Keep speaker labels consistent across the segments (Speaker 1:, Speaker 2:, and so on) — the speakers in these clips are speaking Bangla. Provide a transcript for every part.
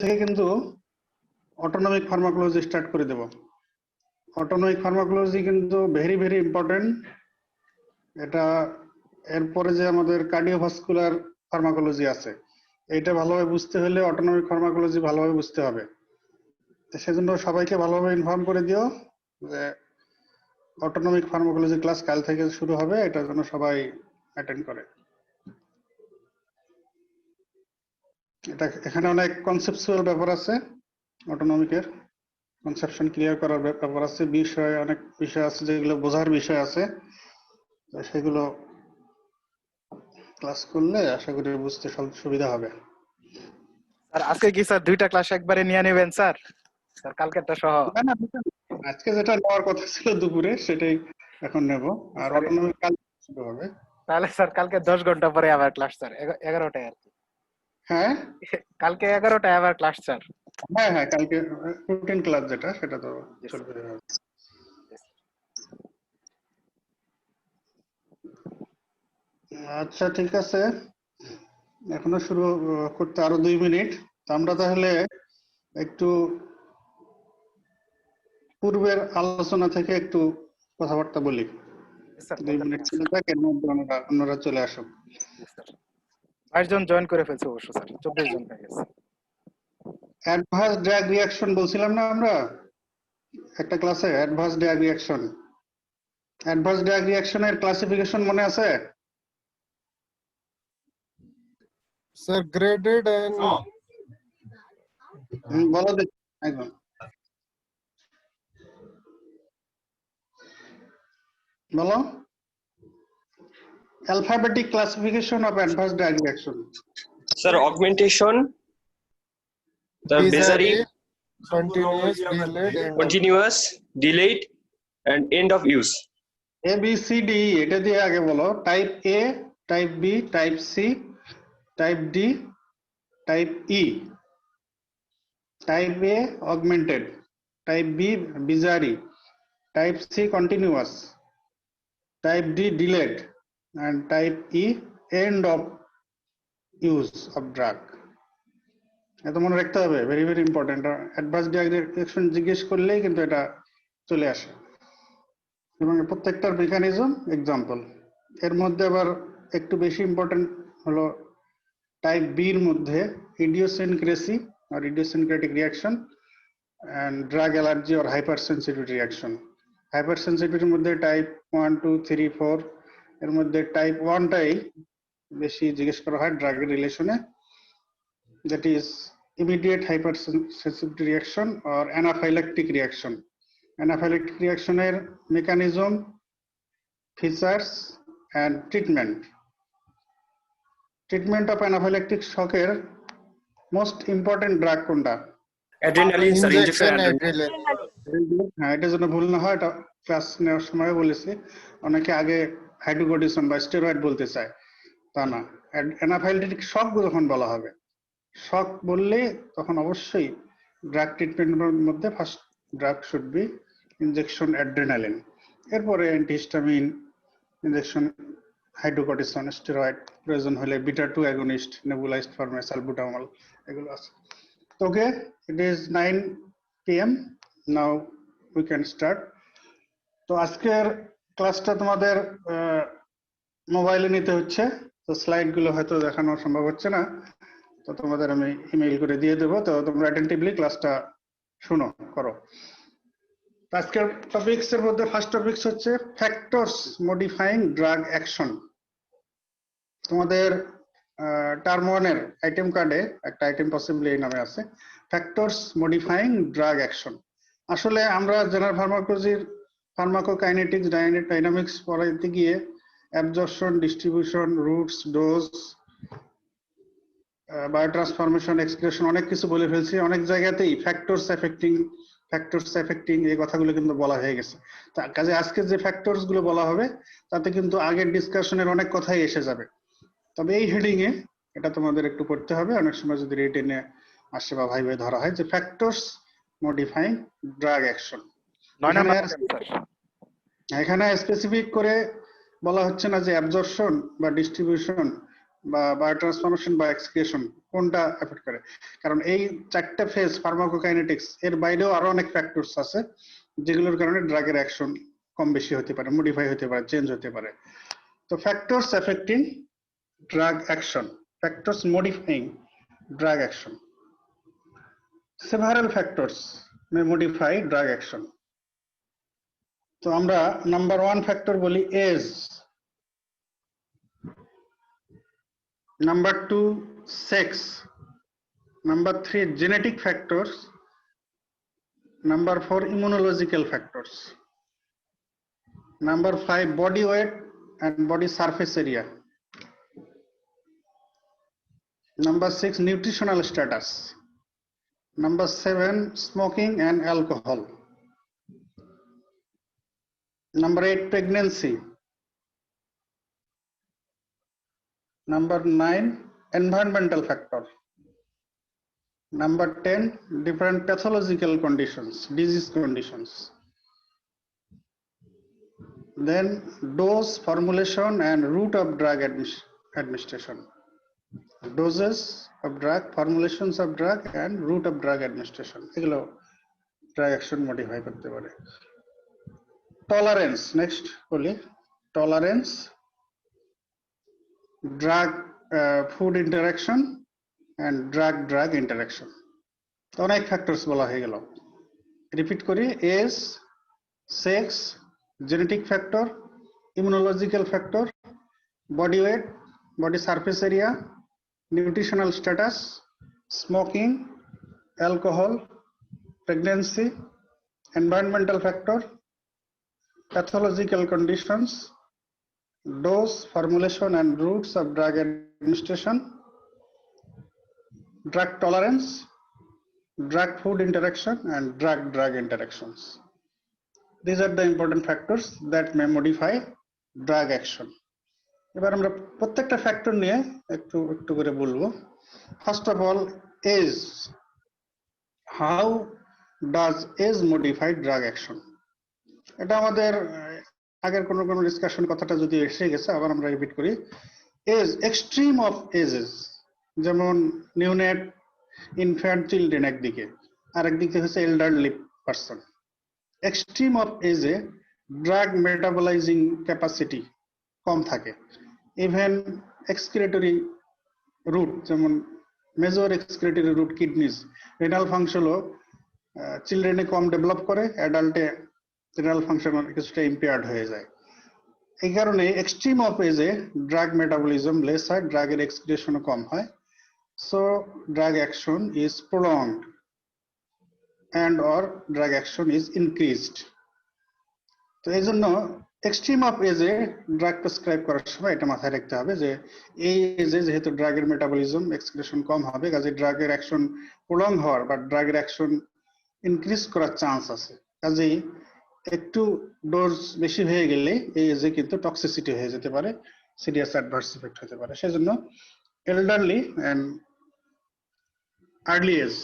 Speaker 1: থেকে কিন্তু অটোনমিক ফার্মাকোলজি স্টার্ট করে দেব। অটোনমিক ফার্মাকোলজি কিন্তু ভেরি ভেরি ইম্পর্টেন্ট। এটা এরপরে যে আমাদের কার্ডিওভাস্কুলার ফার্মাকোলজি আছে, এইটা ভালোভাবে বুঝতে হলে অটোনমিক ফার্মাকোলজি ভালোভাবে বুঝতে হবে। সেজন্য সবাইকে ভালোভাবে ইনফর্ম করে দিও যে অটোনমিক ফার্মাকোলজি ক্লাস কাল থেকে শুরু হবে, এটার জন্য সবাই অ্যাটেন্ড করে। এটা এখানে অনেক কনসেপচুয়াল ব্যাপার আছে, অটোনমিকের কনসেপশন ক্লিয়ার করার ব্যাপার আছে, বিষয় অনেক বিষয় আছে যেগুলো বোঝার বিষয় আছে, সেগুলো ক্লাস করলে আশা করি বুঝতে সুবিধা হবে।
Speaker 2: স্যার আজকে কি স্যার দুইটা ক্লাস একবারে নিয়ে নেবেন স্যার? স্যার কালকেরটা সহ?
Speaker 1: না না, আজকে যেটা নেওয়ার কথা ছিল দুপুরে সেটাই এখন নেব, আর অটোনমিক কাল শুরু হবে।
Speaker 2: তাহলে স্যার কালকে 10 ঘন্টা পরে আবার ক্লাস স্যার, 11টায় আর কি।
Speaker 1: হ্যাঁ
Speaker 2: কালকে 11টায় আবার ক্লাস স্যার।
Speaker 1: হ্যাঁ হ্যাঁ, কালকে রুটিন ক্লাস যেটা সেটা তো চলবে। আচ্ছা ঠিক আছে, এখনো শুরু করতে আরো 2 মিনিট। তো আমরা তাহলে একটু পূর্বের আলোচনা থেকে একটু কথাবার্তা বলি। 2 মিনিট চলে যাক, এর মধ্যে অন্যরা চলে আসুক।
Speaker 2: 22 জন জয়েন করে ফেলছে অবশ্য স্যার, 24 জন হয়ে গেছে।
Speaker 1: অ্যাডভান্স ড্রাগ রিঅ্যাকশন বলছিলাম না আমরা একটা ক্লাসে, advance drug reaction. Advance drug রিঅ্যাকশনের ক্লাসিফিকেশন মনে আছে?
Speaker 3: Sir, graded and
Speaker 1: বলো দেখি একদম, বলো। Alphabetic classification of adverse drug reaction.
Speaker 4: Sir, augmentation, the Bézary,
Speaker 3: continuous, delayed, and
Speaker 4: continuous, delayed, and end of use.
Speaker 1: A B C D এটা দিয়ে আগে বলো। Type A, type B, type C, type D, type E। Type A augmented, type B Bézary, type C continuous, type D delayed, and type E end of use of drug. এত মনে রাখতে হবে, very very important. Advance drug reaction জিজ্ঞেস করলেই কিন্তু এটা চলে আসে, এবং প্রত্যেকটার মেকানিজম এক্সাম্পল। এর মধ্যে আবার একটু বেশি ইম্পর্টেন্ট হলো টাইপ বির মধ্যে ইডিওসিনক্রেসি আর idiosyncratic reaction and drug allergy or hyper sensitivity reaction. Hyper সেন্সিটিভিটির মধ্যে টাইপ 1, 2, 3, 4, এর মধ্যে টাইপ 1টাই বেশি জিজ্ঞেস করা হয় ড্রাগের রিলেশনে, that is immediate hypersensitivity reaction or anaphylactic reaction. Anaphylactic reaction এর mechanism, features and treatment. Treatment of anaphylactic shock এর most important drug কোনটা?
Speaker 4: Adrenaline, sir, injection
Speaker 3: injection
Speaker 4: adrenaline.
Speaker 3: adrenaline.
Speaker 1: হ্যাঁ, এটা যেন ভুল না হয়, এটা ক্লাস নেওয়ার সময় বলেছি। অনেকে আগে হাইড্রোকর্টিসন বা স্টেরয়েড বলতে চায়, তা না। অ্যানাফাইলেটিক শক যখন বলা হবে, শক বললে তখন অবশ্যই ড্রাগ ট্রিটমেন্টের মধ্যে first drug should be injection adrenaline, এরপরে অ্যান্টিহিস্টামিন ইনজেকশন, হাইড্রোকর্টিসন, স্টেরয়েড, প্রয়োজন হলে বিটা 2 অ্যাগনিস্ট, নেবুলাইজড ফর্মে সালবুটামল, এগুলো আছে। Okay, it is 9 PM, now we can start. তো আজকের ক্লাসটা তোমাদের মোবাইলে নিতে হচ্ছে, তো স্লাইডগুলো হয়তো দেখানো সম্ভব হচ্ছে না, তো তোমাদের আমি ইমেইল করে দিয়ে দেবো, তো তোমরা অ্যাটেন্টিভলি ক্লাসটা শুনো, করো। আজকের টপিকস এর মধ্যে ফার্স্ট টপিকস হচ্ছে ফ্যাক্টরস মডিফাইং ড্রাগ অ্যাকশন। তোমাদের টার্ম 1 এর আইটেম কার্ডে একটা আইটেম পসিবলি এই নামে আছে, ফ্যাক্টরস মডিফাইং ড্রাগ অ্যাকশন। আসলে আমরা জেনারেল ফার্মাকোলজির ফার্মাকোকাইনেটিক্স, ডাইনামিক্স পড়াইতে গিয়ে absorption, distribution, roots, dose, biotransformation, excretion অনেক কিছু বলে ফেলছি। অনেক জায়গাতেই ফ্যাক্টরস এফেক্টিং এই কথাগুলো কিন্তু বলা হয়ে গেছে। তার কাজে আজকে যে ফ্যাক্টরস গুলো বলা হবে তাতে কিন্তু আগের ডিসকাশনের অনেক কথাই এসে যাবে। তবে এই হেডিং এ এটা তোমাদের একটু পড়তে হবে, অনেক সময় যদি রিটেনে আসে বা ভাইবে ধরা হয় যে ফ্যাক্টরস মডিফাইং ড্রাগ অ্যাকশন। এখানে স্পেসিফিক করে বলা হচ্ছে না যে অ্যাবজর্পশন বা ডিস্ট্রিবিউশন বা বায়োট্রান্সফরমেশন বা এক্সক্রিয়েশন কোনটা এফেক্ট করে? কারণ এই চারটা ফেজ ফার্মাকোকাইনেটিক্স এর বাইরেও আরো অনেক ফ্যাক্টরস আছে যেগুলোর কারণে ড্রাগের অ্যাকশন কম বেশি হতে পারে, মডিফাই হতে পারে, চেঞ্জ হতে পারে। তো factors affecting drug action, factors modifying drug action. Several factors may modify drug action. তো আমরা নাম্বার 1 ফ্যাক্টর বলি age, number 2 sex, number 3 genetic factors, number 4 immunological factors, number 5 body weight and body surface area, number 6 nutritional status, number 7 smoking and alcohol, number 8 pregnancy, number 9 environmental factor, number 10 different pathological conditions, disease conditions, then dose, formulation and route of drug administration, doses of drug, formulations of drug and route of drug administration, এগুলো drug action modify করতে পারে। tolerance, next বলি tolerance, drug food interaction and drug interaction, তো অনেক ফ্যাক্টরস বলা হয়ে গেল। রিপিট করি, age, sex, genetic factor, immunological factor, body weight, body surface area, nutritional status, smoking, alcohol, pregnancy, environmental factor, pathological conditions, dose, formulation and routes of drug administration, drug tolerance, drug food interaction and drug interactions. These are the important factors that may modify drug action. এবার আমরা প্রত্যেকটা ফ্যাক্টর নিয়ে একটু একটু করে বলবো। First of all, age, how does age modify drug action? এটা আমাদের আগের কোনো ডিসকাশন কথাটা যদি এসে গেছে, আবার আমরা রিপিট করি। এজ, এক্সট্রিম অফ এজেস, যেমন নিউনেট, ইনফ্যান্ট, চিলড্রেন একদিকে, আর একদিকে হচ্ছে এল্ডারলি পারসন। এক্সট্রিম অফ এজে ড্রাগ মেটাবলাইজিং ক্যাপাসিটি কম থাকে। ইভেন এক্সক্রিটরি রুট, যেমন major excretory route, kidneys, renal ফাংশনও চিলড্রেনে কম ডেভেলপ করে, অ্যাডাল্টে রেনাল ফাংশন কিছুটা ইম্পেয়ার্ড হয়ে যায়। এই কারণে এক্সট্রিম অফ এজে ড্রাগ মেটাবলিজম লেস হয়, ড্রাগের এক্সক্রিশনও কম হয়। So drug action is prolonged and or drug action is increased. তো এই জন্য এক্সট্রিম অফ এজে ড্রাগ প্রেসক্রাইব করার সময় এটা মাথায় রাখতে হবে যে এই এজে যেহেতু ড্রাগের মেটাবলিজম এক্সক্রিশন কম হবে, কাজে ড্রাগের অ্যাকশন প্রলং হওয়ার বা ড্রাগের অ্যাকশন ইনক্রিজ করার চান্স আছে। কাজেই একটু ডোজ বেশি হয়ে গেলে এই এজে কিন্তু টক্সিসিটি হয়ে যেতে পারে, সিরিয়াস অ্যাডভার্স ইফেক্ট হতে পারে। সেজন্য এল্ডারলি এন্ড আর্লি এজ,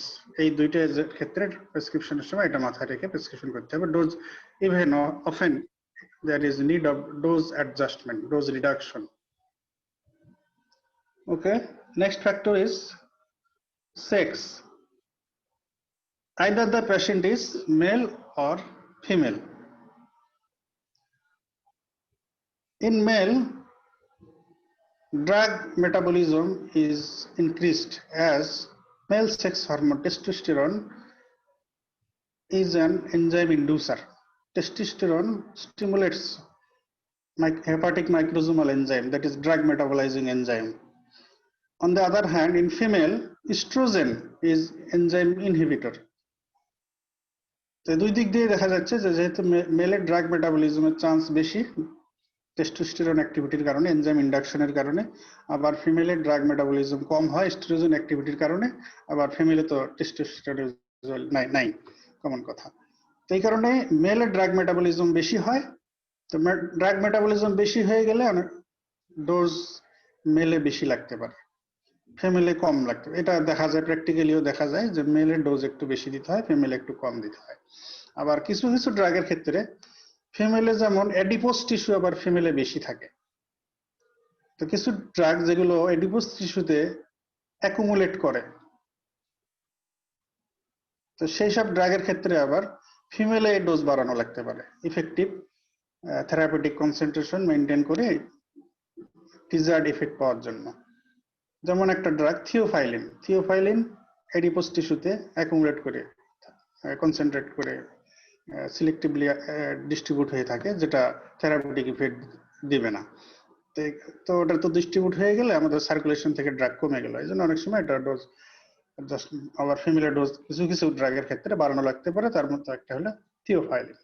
Speaker 1: এই দুইটা এজের ক্ষেত্রে প্রেসক্রিপশনের সময় এটা মাথায় রেখে প্রেসক্রিপশন করতে হবে। Dose, even often there is need of dose adjustment, dose reduction. Okay, next factor is sex. Either the patient is male or female. In male, drug metabolism is increased as male sex hormone testosterone is an enzyme inducer. Testosterone stimulates hepatic microsomal enzyme, that is drug metabolizing enzyme. On the other hand, in female, estrogen is enzyme inhibitor. তো দুই দিক দিয়ে দেখা যাচ্ছে যে যেহেতু মেলের ড্রাগ মেটাবলিজমের চান্স বেশি টেস্টোস্টেরন অ্যাক্টিভিটির কারণে, এনজাইম ইন্ডাকশনের কারণে, আবার ফিমেলের ড্রাগ মেটাবলিজম কম হয় এস্ট্রোজেন অ্যাক্টিভিটির কারণে, আবার ফিমেলে তো টেস্টোস্টেরন নাই কমন কথা। তো এই কারণে মেলের ড্রাগ মেটাবলিজম বেশি হয়। তো ড্রাগ মেটাবলিজম বেশি হয়ে গেলে ডোজ মেলে বেশি লাগতে পারে, ফিমেলে কম লাগতে পারে। এটা দেখা যায়, প্র্যাকটিক্যালিও দেখা যায় যে মেলের ডোজ একটু বেশি দিতে হয়, ফিমেলে একটু কম দিতে হয়। আবার কিছু কিছু ড্রাগের ক্ষেত্রে ফিমেলে যেমন অ্যাডিপোস টিস্যু আবার ফিমেলে বেশি থাকে। তো কিছু ড্রাগ যেগুলো এডিপোস টিস্যুতে অ্যাকুমুলেট করে, তো সেই সব ড্রাগের ক্ষেত্রে আবার ফিমেলে ডোজ বাড়ানো লাগতে পারে ইফেক্টিভ থেরাপিউটিক কনসেন্ট্রেশন মেনটেন করে ডিজায়ার্ড ইফেক্ট পাওয়ার জন্য। যেমন একটা ড্রাগ থিওফাইলিন এডিপোস টিস্যুতে অ্যাকুমুলেট করে কনসেন্ট্রেট করে সিলেক্টিভলি ডিস্ট্রিবিউট হয়ে থাকে, যেটা থেরাপিউটিক ইফেক্ট দিবে না। তো ওটা তো ডিস্ট্রিবিউট হয়ে গেলে আমাদের সার্কুলেশন থেকে ড্রাগ কমে গেল, এই জন্য অনেক সময় এটা ডোজ জাস্ট আবার ফিমেলের ডোজ কিছু কিছু ড্রাগের ক্ষেত্রে বাড়ানো লাগতে পারে, তার মধ্যে একটা হলো থিওফাইলিন।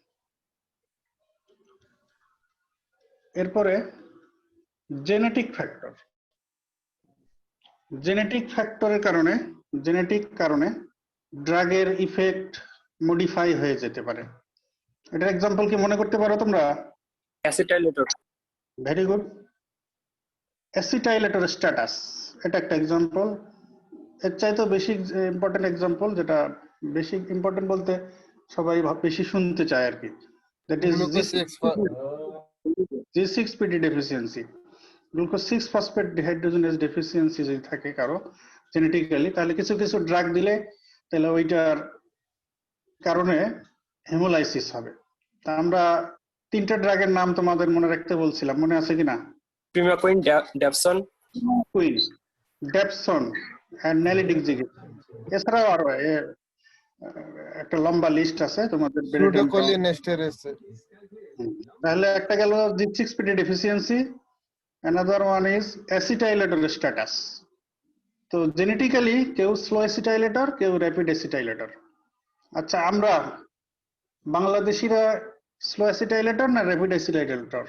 Speaker 1: এরপরে জেনেটিক কারণে ড্রাগের ইফেক্ট মডিফাই হয়ে যেতে পারে। এটার এক্সাম্পল কি মনে করতে পারো তোমরা?
Speaker 4: Acetylator.
Speaker 1: Very good. Acetylator status এটা একটা এক্সাম্পল। এর চাইতে বেশি ইম্পর্টেন্ট এক্সাম্পল, যেটা বেশি ইম্পর্টেন্ট বলতে সবাই বেশি শুনতে চায় আর কি, that is G6PD deficiency. Glucose 6 phosphate dehydrogenase deficiency যদি থাকে কারো জেনেটিক্যালি, তাহলে কিছু কিছু ড্রাগ দিলে তাহলে ওইটার কারণে হেমোলাইসিস হবে। তা আমরা তিনটা ড্রাগের নাম তোমাদের মনে রাখতে বলছিলাম, মনে আছে কিনা?
Speaker 4: Primaquine, Dapsone.
Speaker 1: কুইন, ড্যাপসন আর নেলিডিক্সিজিন। এছাড়াও আরো একটা লম্বা লিস্ট আছে তোমাদের।
Speaker 3: Pseudocholine esterase.
Speaker 1: তাহলে একটা গেল G6PD deficiency, another one is acetylator status. তো জেনেটিক্যালি কেউ স্লো অ্যাসিটাইলেটর, কেউ র্যাপিড অ্যাসিটাইলেটর। আচ্ছা, আমরা বাংলাদেশিরা স্লো অ্যাসিটাইলেটর না র্যাপিড অ্যাসিটাইলেটর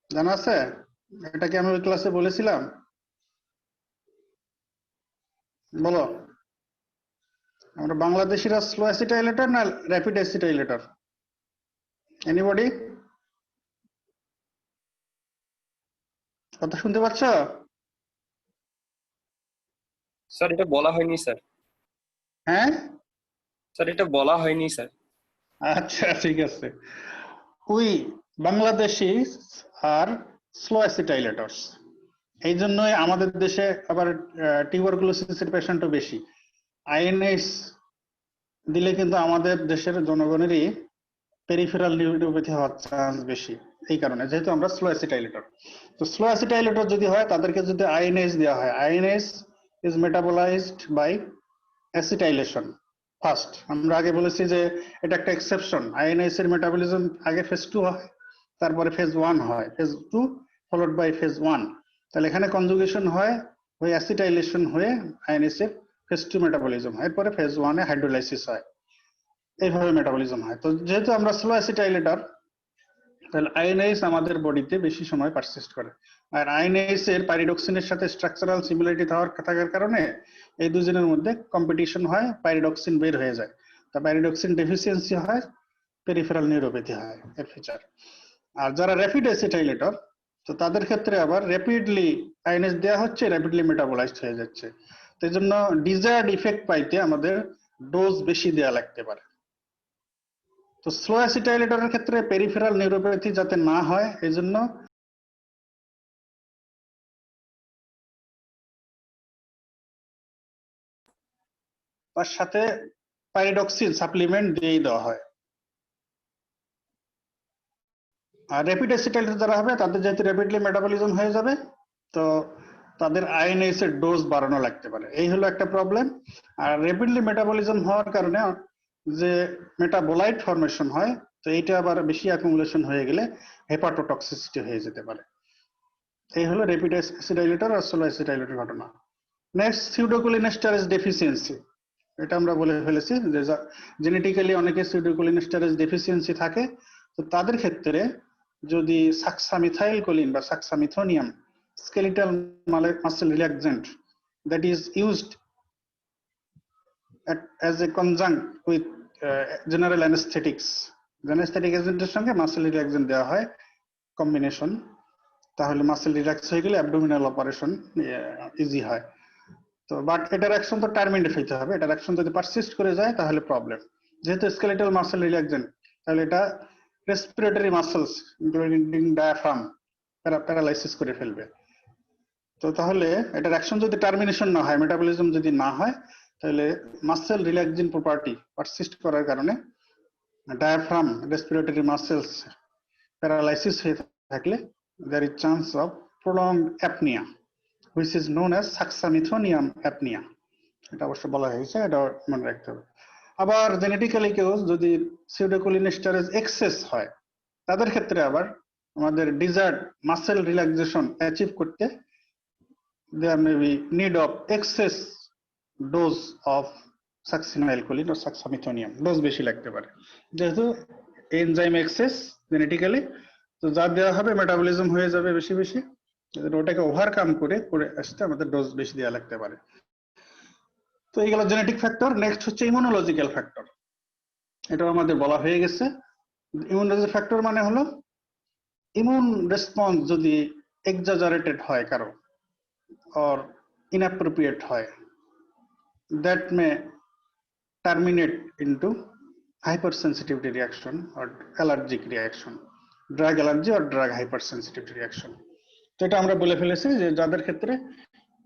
Speaker 1: জানা আছে? এটা কি আমি ওই ক্লাসে বলেছিলাম? বলো, আমরা বাংলাদেশিরা স্লো অ্যাসিটাইলেটর না র্যাপিড অ্যাসিটাইলেটর? এনিবডি? কথা শুনতে পাচ্ছ?
Speaker 4: স্যার এটা বলা হয়নি স্যার।
Speaker 1: হ্যাঁ
Speaker 4: স্যার এটা বলা হয়নি স্যার।
Speaker 1: আচ্ছা ঠিক আছে। উই বাংলাদেশি আর স্লো অ্যাসিটাইলেটরস, এই জন্যই আমাদের দেশে আবার টিউবারকুলোসিসের পেশেন্টও বেশি। আইএনএস দিলে কিন্তু আমাদের দেশের জনগণেরই পেরিফেরাল নিউরোপ্যাথি হওয়ার চান্স বেশি, এই কারণে যেহেতু আমরা স্লো অ্যাসিটাইলেটর। তো স্লো অ্যাসিটাইলেটর যদি হয় তাদেরকে যদি আইএনএস দেওয়া হয়, INH is metabolised by acetylation first. আমরা আগে বলেছি যে এটা একটা এক্সেপশন, আইএনএস এর মেটাবলিজম আগে ফেজ 2 হয়, তারপরে ফেজ 1 হয়, ফেজ 2 ফলোড বাই ফেজ 1। তাহলে এখানে কনজুগেশন হয়, ওই অ্যাসিটাইলেশন হয়ে আইএনএস এর ফেজ 2 মেটাবলিজম হয়, এরপরে ফেজ 1 এ হাইড্রোলাইসিস হয়, এইভাবে মেটাবলিজম হয়। তো যেহেতু আমরা স্লো অ্যাসিটাইলেটর, তাহলে আইএনএস আমাদের বডিতে বেশি সময় পারসিস্ট করে। আর আইএনএস এর পাইরিডক্সিনের সাথে স্ট্রাকচারাল সিমিলারিটি থাকার কারণে এই দুজনের মধ্যে কম্পিটিশন হয়, পাইরিডক্সিন বের হয়ে যায়। তা পাইরিডক্সিন ডেফিসিয়েন্সি হয়, পেরিফেরাল নিউরোপ্যাথি হয় এর ফিচার। আর যারা র্যাপিড অ্যাসিটাইলেটর, তো তাদের ক্ষেত্রে আবার র্যাপিডলি আইএনএস দেওয়া হচ্ছে, র্যাপিডলি মেটাবোলাইজড হয়ে যাচ্ছে। তো এই জন্য ডিজায়ার্ড ইফেক্ট পাইতে আমাদের ডোজ বেশি দেওয়া লাগতে পারে। তো স্লো অ্যাসিটাইলেটরের ক্ষেত্রে পেরিফেরাল নিউরোপ্যাথি যাতে না হয়, এই জন্য তার সাথে পাইরিডক্সিন সাপ্লিমেন্ট দিয়ে দেওয়া হয়। আর র্যাপিড অ্যাসিটাইলেটর যারা হবে তাদের যেহেতু র্যাপিডলি মেটাবলিজম হয়ে যাবে, তো তাদের আইএনএস এর ডোজ বাড়ানো লাগতে পারে, এই হলো একটা প্রবলেম। আর র্যাপিডলি মেটাবলিজম হওয়ার কারণে যে মেটাবোলাইট ফর্মেশন হয়, তো এইটা আবার বেশি অ্যাকুমুলেশন হয়ে গেলে হেপাটোটক্সিসিটি হয়ে যেতে পারে। এই হলো র্যাপিড অ্যাসিটাইলেটর আর স্লো অ্যাসিটাইলেটর ঘটনা। Next, pseudocholinesterase deficiency. এটা আমরা বলে ফেলেছি যে জেনেটিক্যালি অনেকে সিউডোকোলিনেস্টারেজ ডেফিসিয়েন্সি থাকে। তো তাদের ক্ষেত্রে যদি সাক্সামিথাইল কোলিন বা suxamethonium skeletal muscle relaxant that is used as a conjunct with general anesthetics, anesthetic এজেন্টের সঙ্গে মাসেল রিল্যাক্সেন্ট দেওয়া হয় কম্বিনেশন, তাহলে মাসেল রিল্যাক্স হয়ে গেলে অ্যাবডোমিনাল অপারেশন ইজি হয়। তো বাট এটার অ্যাকশন তো টার্মিনেট হইতে হবে, এটার অ্যাকশন যদি পারসিস্ট করে যায় তাহলে প্রবলেম। যেহেতু স্কেলেটাল মাসেল রিল্যাক্সেন্ট, তাহলে এটা respiratory muscles including diaphragm paralysis করে ফেলবে। তো তাহলে এটার অ্যাকশন যদি টার্মিনেশন না হয়, মেটাবলিজম যদি না হয়, তাহলে মাসেল রিল্যাক্সিং প্রপার্টি পারসিস্ট করার কারণে ডায়াফ্রাম রেসপিরেটরি মাসেলস প্যারালাইসিস হয়ে থাকলে there is chance of prolonged apnea which is known as succinylonium apnea। এটা অবশ্য বলা হয়েছে, এটা মনে রাখতে হবে। আবার জেনেটিক্যালি কেউ যদি সিউডোকোলিনেস্টারেজ এক্সেস হয়, তাদের ক্ষেত্রে আবার আমাদের ডিজায়ার্ড মাসেল রিল্যাক্সেশন অ্যাচিভ করতে there may be need of excess dose of succinylcholine or succinylonium, dose বেশি লাগতে পারে, যেহেতু এনজাইম এক্সেস জেনেটিক্যালি। তো যা দেওয়া হবে মেটাবলিজম হয়ে যাবে বেশি বেশি, ওটাকে ওভারকাম করে আসতে আমাদের ডোজ বেশি দেওয়া লাগতে পারে। তো এইগুলো জেনেটিক ফ্যাক্টর। নেক্সট হচ্ছে ইমিউনোলজিক্যাল ফ্যাক্টর, এটাও আমাদের বলা হয়ে গেছে। ইমিউনোলজি ফ্যাক্টর মানে হলো ইমিউন রেসপন্স যদি এক্সাজারেটেড হয় কারো or inappropriate হয়, that may terminate into hypersensitivity reaction or allergic reaction, drug allergy or drug hypersensitivity reaction। তো এটা আমরা বলে ফেলেছি যে যাদের ক্ষেত্রে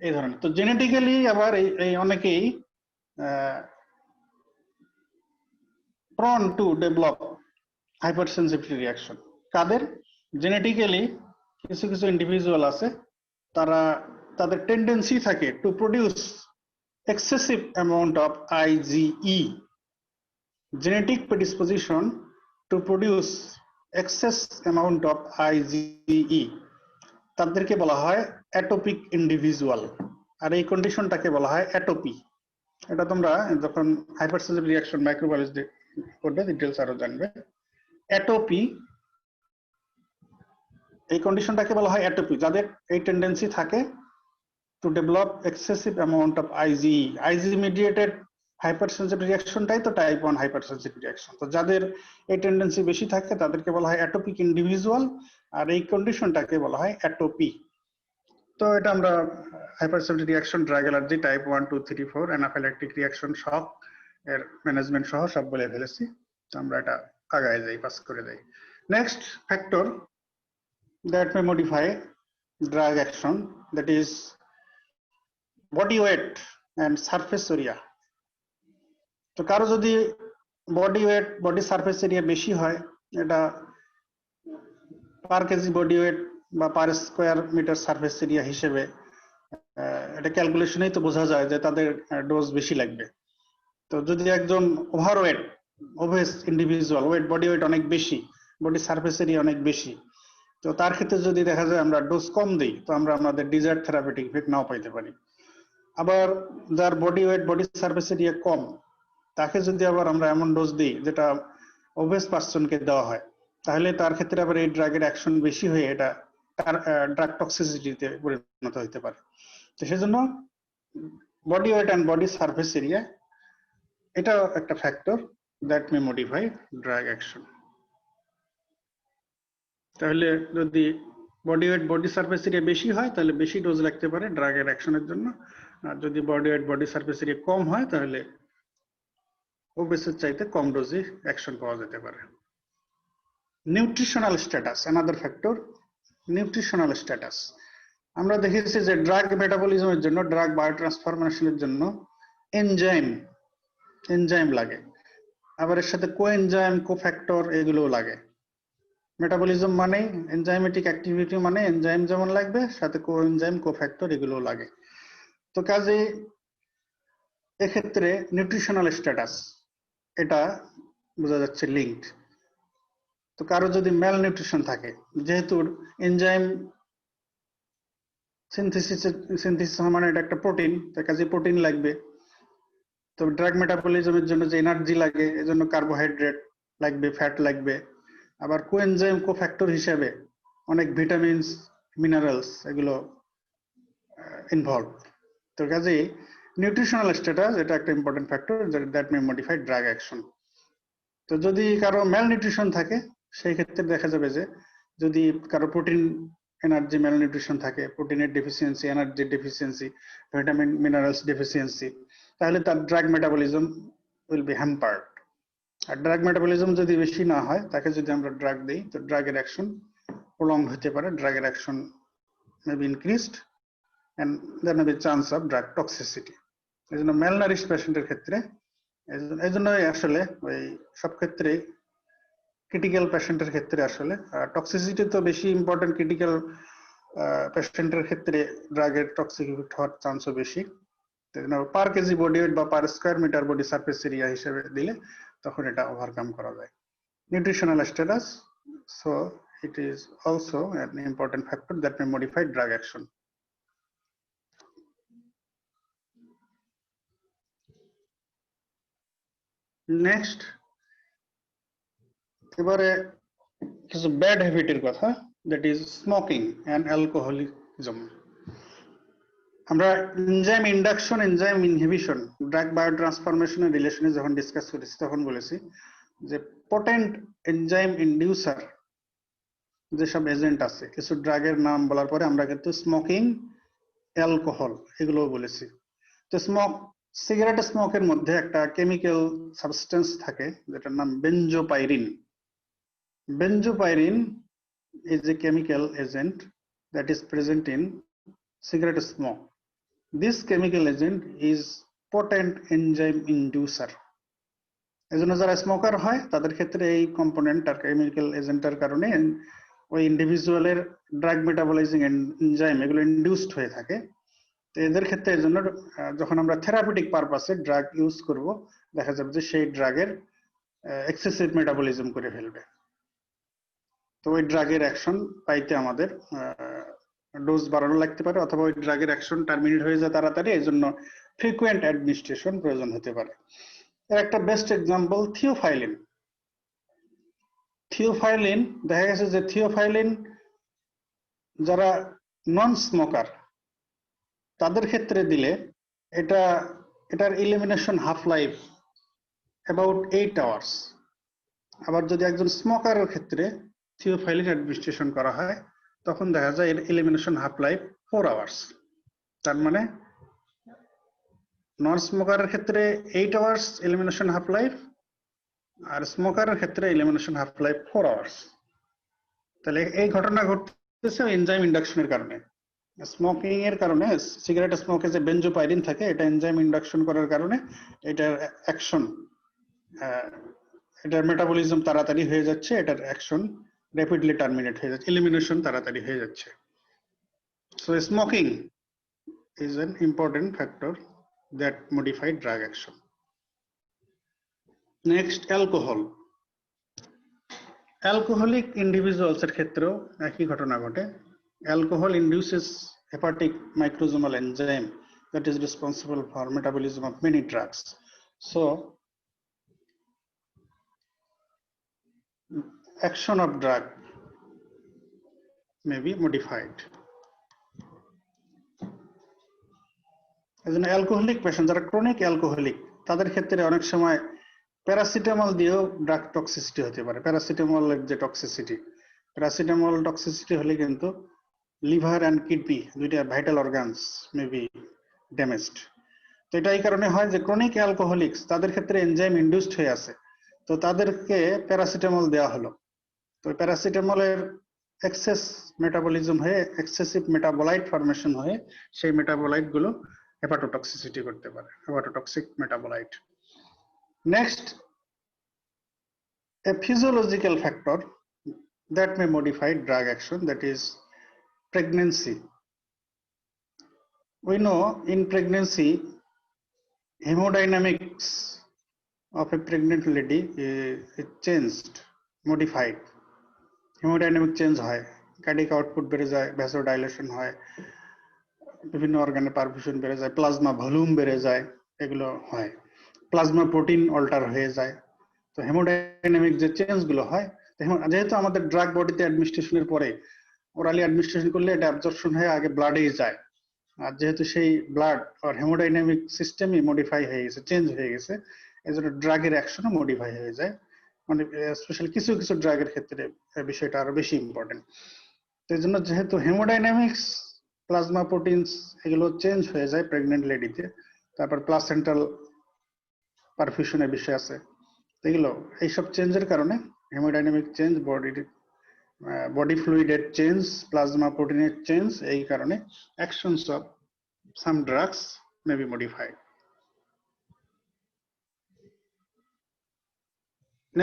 Speaker 1: এই ধরনের। তো জেনেটিক্যালি আবার এই অনেকেই prone to develop hypersensitivity reaction। কাদের? জেনেটিক্যালি কিছু কিছু ইন্ডিভিজুয়াল আছে, তাদের টেন্ডেন্সি থাকে to produce excessive amount of IgE, genetic predisposition to produce excess amount of IgE, তাদেরকে বলা হয় অ্যাটোপিক ইন্ডিভিজুয়াল। আর এই কন্ডিশনটাকে বলা হয় অ্যাটোপি। এটা তোমরা যখন হাইপারসেনসিটিভ রিঅ্যাকশন মাইক্রোবায়োলজি করবে ডিটেইলস আরো জানবে। অ্যাটোপি, এই কন্ডিশনটাকে বলা হয় অ্যাটোপি, যাদের এই টেন্ডেন্সি থাকে to develop excessive amount of IgE। IgE mediated hypersensitive রিঅ্যাকশনটাই তো টাইপ 1 হাইপারসেনসিটিভ রিঅ্যাকশন। তো যাদের এই টেন্ডেন্সি বেশি থাকে তাদেরকে বলা হয় অ্যাটোপিক ইন্ডিভিজুয়াল, আর এই কন্ডিশনটাকে বলা হয় অ্যাটোপি। তো এটা আমরা hypersensitive reaction, drug allergy, type 1, 2, 3, 4, anaphylactic reaction, shock এর ম্যানেজমেন্ট সহ সব বলে ফেলেছি। তো আমরা এটা আগায় যাই, পাস করে যাই। Next factor that may modify drug action, that is body weight and surface area। তো কারো যদি body weight, body surface area বেশি হয়, এটা পার কেজি বডি ওয়েট বা per square metre surface area হিসেবে এটা ক্যালকুলেশনেই তো বোঝা যায় যে তাদের ডোজ বেশি লাগবে। তো যদি একজন overweight, obeys individual, wait body weight অনেক বেশি, বডি সারফেস এরিয়া অনেক বেশি, তো তার ক্ষেত্রে যদি দেখা যায় আমরা ডোজ কম দিই, তো আমরা আমাদের ডিজায়ার্ড থেরাপিউটিক ইফেক্ট নাও পাইতে পারি। আবার যার body weight, body surface area কম, তাকে যদি আবার আমরা এমন ডোজ দিই যেটা ওবেস পার্সনকে দেওয়া হয়, তাহলে তার ক্ষেত্রে আবার এই ড্রাগের অ্যাকশন বেশি হয়ে এটা ড্রাগ টক্সিসিটিতে পরিণত হতে পারে। তো সেজন্য body weight and body surface area এটাও একটা factor that may modify drug action. তাহলে যদি body weight, body surface area বেশি হয় তাহলে বেশি ডোজ লাগতে পারে ড্রাগের অ্যাকশনের জন্য, আর যদি body weight, body surface area কম হয় তাহলে ওবেসের চাইতে কম ডোজে অ্যাকশন পাওয়া যেতে পারে। Nutritional status, another factor, nutritional status. আমরা দেখেছি যে ড্রাগ মেটাবলিজমের জন্য, ড্রাগ বায়োট্রান্সফরমেশনের জন্য এনজাইম লাগে, আবার এর সাথে কোএনজাইম, কোফ্যাক্টর এগুলোও লাগে। মেটাবলিজম মানে এনজাইমেটিক অ্যাক্টিভিটি, মানে এনজাইম যেমন লাগবে সাথে কোএনজাইম, কোফ্যাক্টর এগুলোও লাগে। তো কাজে এক্ষেত্রে নিউট্রিশনাল স্ট্যাটাস এটা বোঝা যাচ্ছে লিঙ্কড। তো কারো যদি ম্যাল নিউট্রিশন থাকে, যেহেতু এনজাইম সিনথেসিস মানে এটা একটা প্রোটিন, তার কাজে প্রোটিন লাগবে। তো ড্রাগ মেটাবলিজমের জন্য যে এনার্জি লাগে, এজন্য কার্বোহাইড্রেট লাগবে, ফ্যাট লাগবে। আবার কোএনজাইম, কোফ্যাক্টর হিসেবে অনেক ভিটামিনস, মিনারেলস এগুলো ইনভলভ। তো কাজে নিউট্রিশনাল স্ট্যাটাস এটা একটা important factor that may modify drug action. তো যদি কারো ম্যাল নিউট্রিশন থাকে, সেই ক্ষেত্রে দেখা যাবে যে যদি কারো প্রোটিন এনার্জি ম্যাল নিউট্রিশন থাকে, প্রোটিনের deficiency, energy deficiency, vitamin minerals deficiency, তাহলে তার drug metabolism will be hampered. আর ড্রাগ মেটাবলিজম যদি বেশি না হয়, তাকে যদি আমরা ড্রাগ দিই, তো ড্রাগের অ্যাকশন prolonged হতে পারে, drug action may be increased and there may be chance of drug toxicity. এই জন্য malnourished পেশেন্টের ক্ষেত্রে এই জন্যই আসলে ওই সব ক্ষেত্রে ক্রিটিক্যাল পেশেন্টের ক্ষেত্রে আসলে টক্সিসিটি তো বেশি ইম্পর্টেন্ট, ক্রিটিক্যাল পেশেন্টের ক্ষেত্রে ড্রাগের টক্সিক হওয়ার চান্সও বেশি। পার কেজি বডি ওয়েট বা per square metre body surface area হিসেবে দিলে তখন এটা ওভারকাম করা যায়। Nutritional status, so it is also an important factor that may modify drug action. Next, এবারে কিছু ব্যাড হ্যাবিটের কথা, that is smoking and alcoholism. আমরা enzyme induction, enzyme inhibition, drug বায়োট্রান্সফরমেশনের রিলেশনে যখন ডিসকাস করেছি তখন বলেছি যে পোটেন্ট এনজাইম ইন্ডিউসার যেসব এজেন্ট আছে, কিছু ড্রাগের নাম বলার পরে আমরা কিন্তু স্মোকিং, অ্যালকোহল এগুলো বলেছি। তো সিগারেট স্মোকের মধ্যে একটা কেমিক্যাল সাবস্টেন্স থাকে যেটার নাম benzopyrene. Benzopyrene is a chemical agent that is present in cigarette smoke. This chemical agent is potent enzyme inducer. এজন্য যারা স্মোকার হয় তাদের ক্ষেত্রে এই কম্পোনেন্ট আর কেমিক্যাল এজেন্টের কারণে ওই ইন্ডিভিজুয়ালের ড্রাগ মেটাবলাইজিং এনজাইম এগুলো ইনডিউসড হয়ে থাকে। তো এদের ক্ষেত্রে এজন্য যখন আমরা থেরাপিউটিক পারপাসে ড্রাগ ইউজ করব, দেখা যাবে যে সেই ড্রাগের এক্সেসিভ মেটাবলিজম করে ফেলবে। তো ওই ড্রাগের অ্যাকশন পাইতে আমাদের ডোজ বাড়ানো লাগতে পারে, অথবা ওই ড্রাগের অ্যাকশন টার্মিনেট হয়ে যায় তাড়াতাড়ি, এই জন্য ফ্রিকুয়েন্ট অ্যাডমিনিস্ট্রেশন প্রয়োজন হতে পারে। এর একটা বেস্ট এক্সাম্পল থিওফাইলিন। থিওফাইলিন দেখা গেছে যে থিওফাইলিন যারা নন স্মোকার তাদের ক্ষেত্রে দিলে এটার elimination half life about 8 hours. আবার যদি একজন স্মোকারের ক্ষেত্রে থিওফাইলিন অ্যাডমিনিস্ট্রেশন করা হয় তখন দেখা যায় এর এলিমিনেশন হাফ লাইফ 4 আওয়ার্স। তার মানে নন স্মোকারের ক্ষেত্রে 8 আওয়ার্স এলিমিনেশন হাফ লাইফ, আর স্মোকারের ক্ষেত্রে এলিমিনেশন হাফ লাইফ 4 আওয়ার্স। তাহলে এই ঘটনা ঘটতেছে এনজাইম ইন্ডাকশনের কারণে। স্মোকিং এর কারণে, সিগারেট স্মোকে যে বেনজোপাইরিন থাকে এটা এনজাইম ইন্ডাকশন করার কারণে এটার অ্যাকশন, এটার মেটাবলিজম তাড়াতাড়ি হয়ে যাচ্ছে, এটার অ্যাকশন র্যাপিডলি টার্মিনেট হয়ে যাচ্ছে, এলিমিনেশন তাড়াতাড়ি হয়ে যাচ্ছে। So smoking is an important factor that modify drug action. Next, alcohol. Alcoholic individuals এর ক্ষেত্রেও একই ঘটনা ঘটে। Alcohol induces hepatic microsomal enzyme that is responsible for metabolism of many drugs. So, action of drug may be modified. এজন্য অ্যালকোহলিক পেশেন্ট যারা ক্রনিক অ্যালকোহলিক তাদের ক্ষেত্রে অনেক সময় প্যারাসিটামল দিয়েও ড্রাগ টক্সিসিটি হতে পারে। প্যারাসিটামলের যে টক্সিসিটি, প্যারাসিটামল টক্সিসিটি হলে কিন্তু লিভার অ্যান্ড কিডনি দুইটা vital organs may be damaged. তো এটা এই কারণে হয় যে ক্রনিক অ্যালকোহলিক্স তাদের ক্ষেত্রে এনজাইম ইনডিউসড হয়ে আছে, তো তাদেরকে প্যারাসিটামল দেওয়া হলো। তো প্যারাসিটামলের এক্সেস মেটাবলিজম হয়ে এক্সেসিভ মেটাবোলাইট ফরমেশন হয়ে সেই মেটাবোলাইট গুলো hepatotoxicity করতে পারে, hepatotoxic metabolite. Next, a physiological factor that may modify drug action, that is pregnancy. We know in pregnancy hemodynamics of a pregnant lady is changed, modified. Hemodynamic change হয়, cardiac output বেড়ে যায়, vasodilation হয়, বিভিন্ন অর্গানে পারফিউশন বেড়ে যায়, প্লাজমা ভলিউম বেড়ে যায়, এগুলো হয়। প্লাজমা প্রোটিন অল্টার হয়ে যায়। তো হেমোডাইনামিক যে চেঞ্জ গুলো হয়, যেহেতু আমাদের ড্রাগ বডিতে অ্যাডমিনিস্ট্রেশনের পরে ওরালি অ্যাডমিনিস্ট্রেশন করলে এটা অ্যাবজর্পশন হয়ে আগে ব্লাডেই যায়, আর যেহেতু সেই ব্লাড আর হেমোডাইনামিক সিস্টেমই মডিফাই হয়ে গেছে, চেঞ্জ হয়ে গেছে, এজন্য ড্রাগের অ্যাকশনও মডিফাই হয়ে যায়। মানে স্পেশালি কিছু কিছু ড্রাগের ক্ষেত্রে বিষয়টা আরো বেশি ইম্পর্টেন্ট। তো এই জন্য যেহেতু হেমোডাইনামিক্স, প্লাজমা প্রোটিনস এগুলো চেঞ্জ হয়ে যায় প্রেগনেন্ট লেডিতে, তারপর প্লাসেন্টাল পারফিউশনের বিষয় আছে, এগুলো এইসব চেঞ্জের কারণে হেমোডাইনামিক চেঞ্জ বডির বডি ফ্লুইডের চেঞ্জ, প্লাজমা প্রোটিনের চেঞ্জ, এই কারণে actions of some drugs may be modified.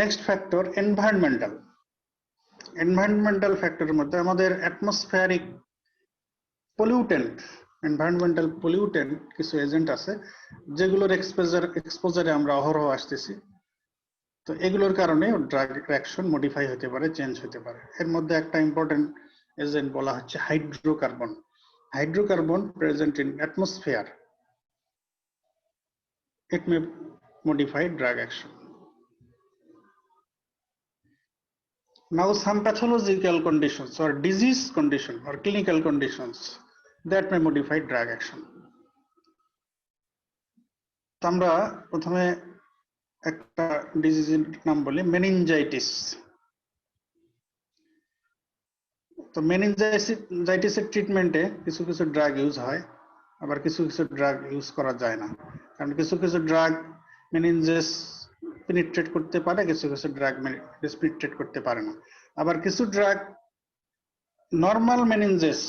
Speaker 1: Next factor, environmental. Environmental factor এর মধ্যে আমাদের atmospheric pollutant, environmental pollutant কিছু এজেন্ট আছে যেগুলোর এক্সপোজারে আমরা অহরহ আসতেছি। তো এগুলোর কারণে ড্রাগ রিঅ্যাকশন মডিফাই হতে পারে, চেঞ্জ হতে পারে। এর মধ্যে একটা ইম্পর্টেন্ট এজেন্ট বলা হচ্ছে hydrocarbon. Hydrocarbon present in atmosphere, it may modify drug action. Now some pathological conditions or disease condition or clinical conditions that may modify drug action. তো আমরা প্রথমে একটা ডিজিজের নাম বলি মেনিনজাইটিস। তো মেনিনজাইটিসের ট্রিটমেন্টে কিছু কিছু ড্রাগ ইউজ হয়, আবার কিছু কিছু ড্রাগ ইউজ করা যায় না। কারণ কিছু কিছু ড্রাগ মেনিনজাস পেনিট্রেট করতে পারে, কিছু কিছু ড্রাগ পেনিট্রেট করতে পারে না। আবার কিছু ড্রাগ নর্মাল মেনিনজাস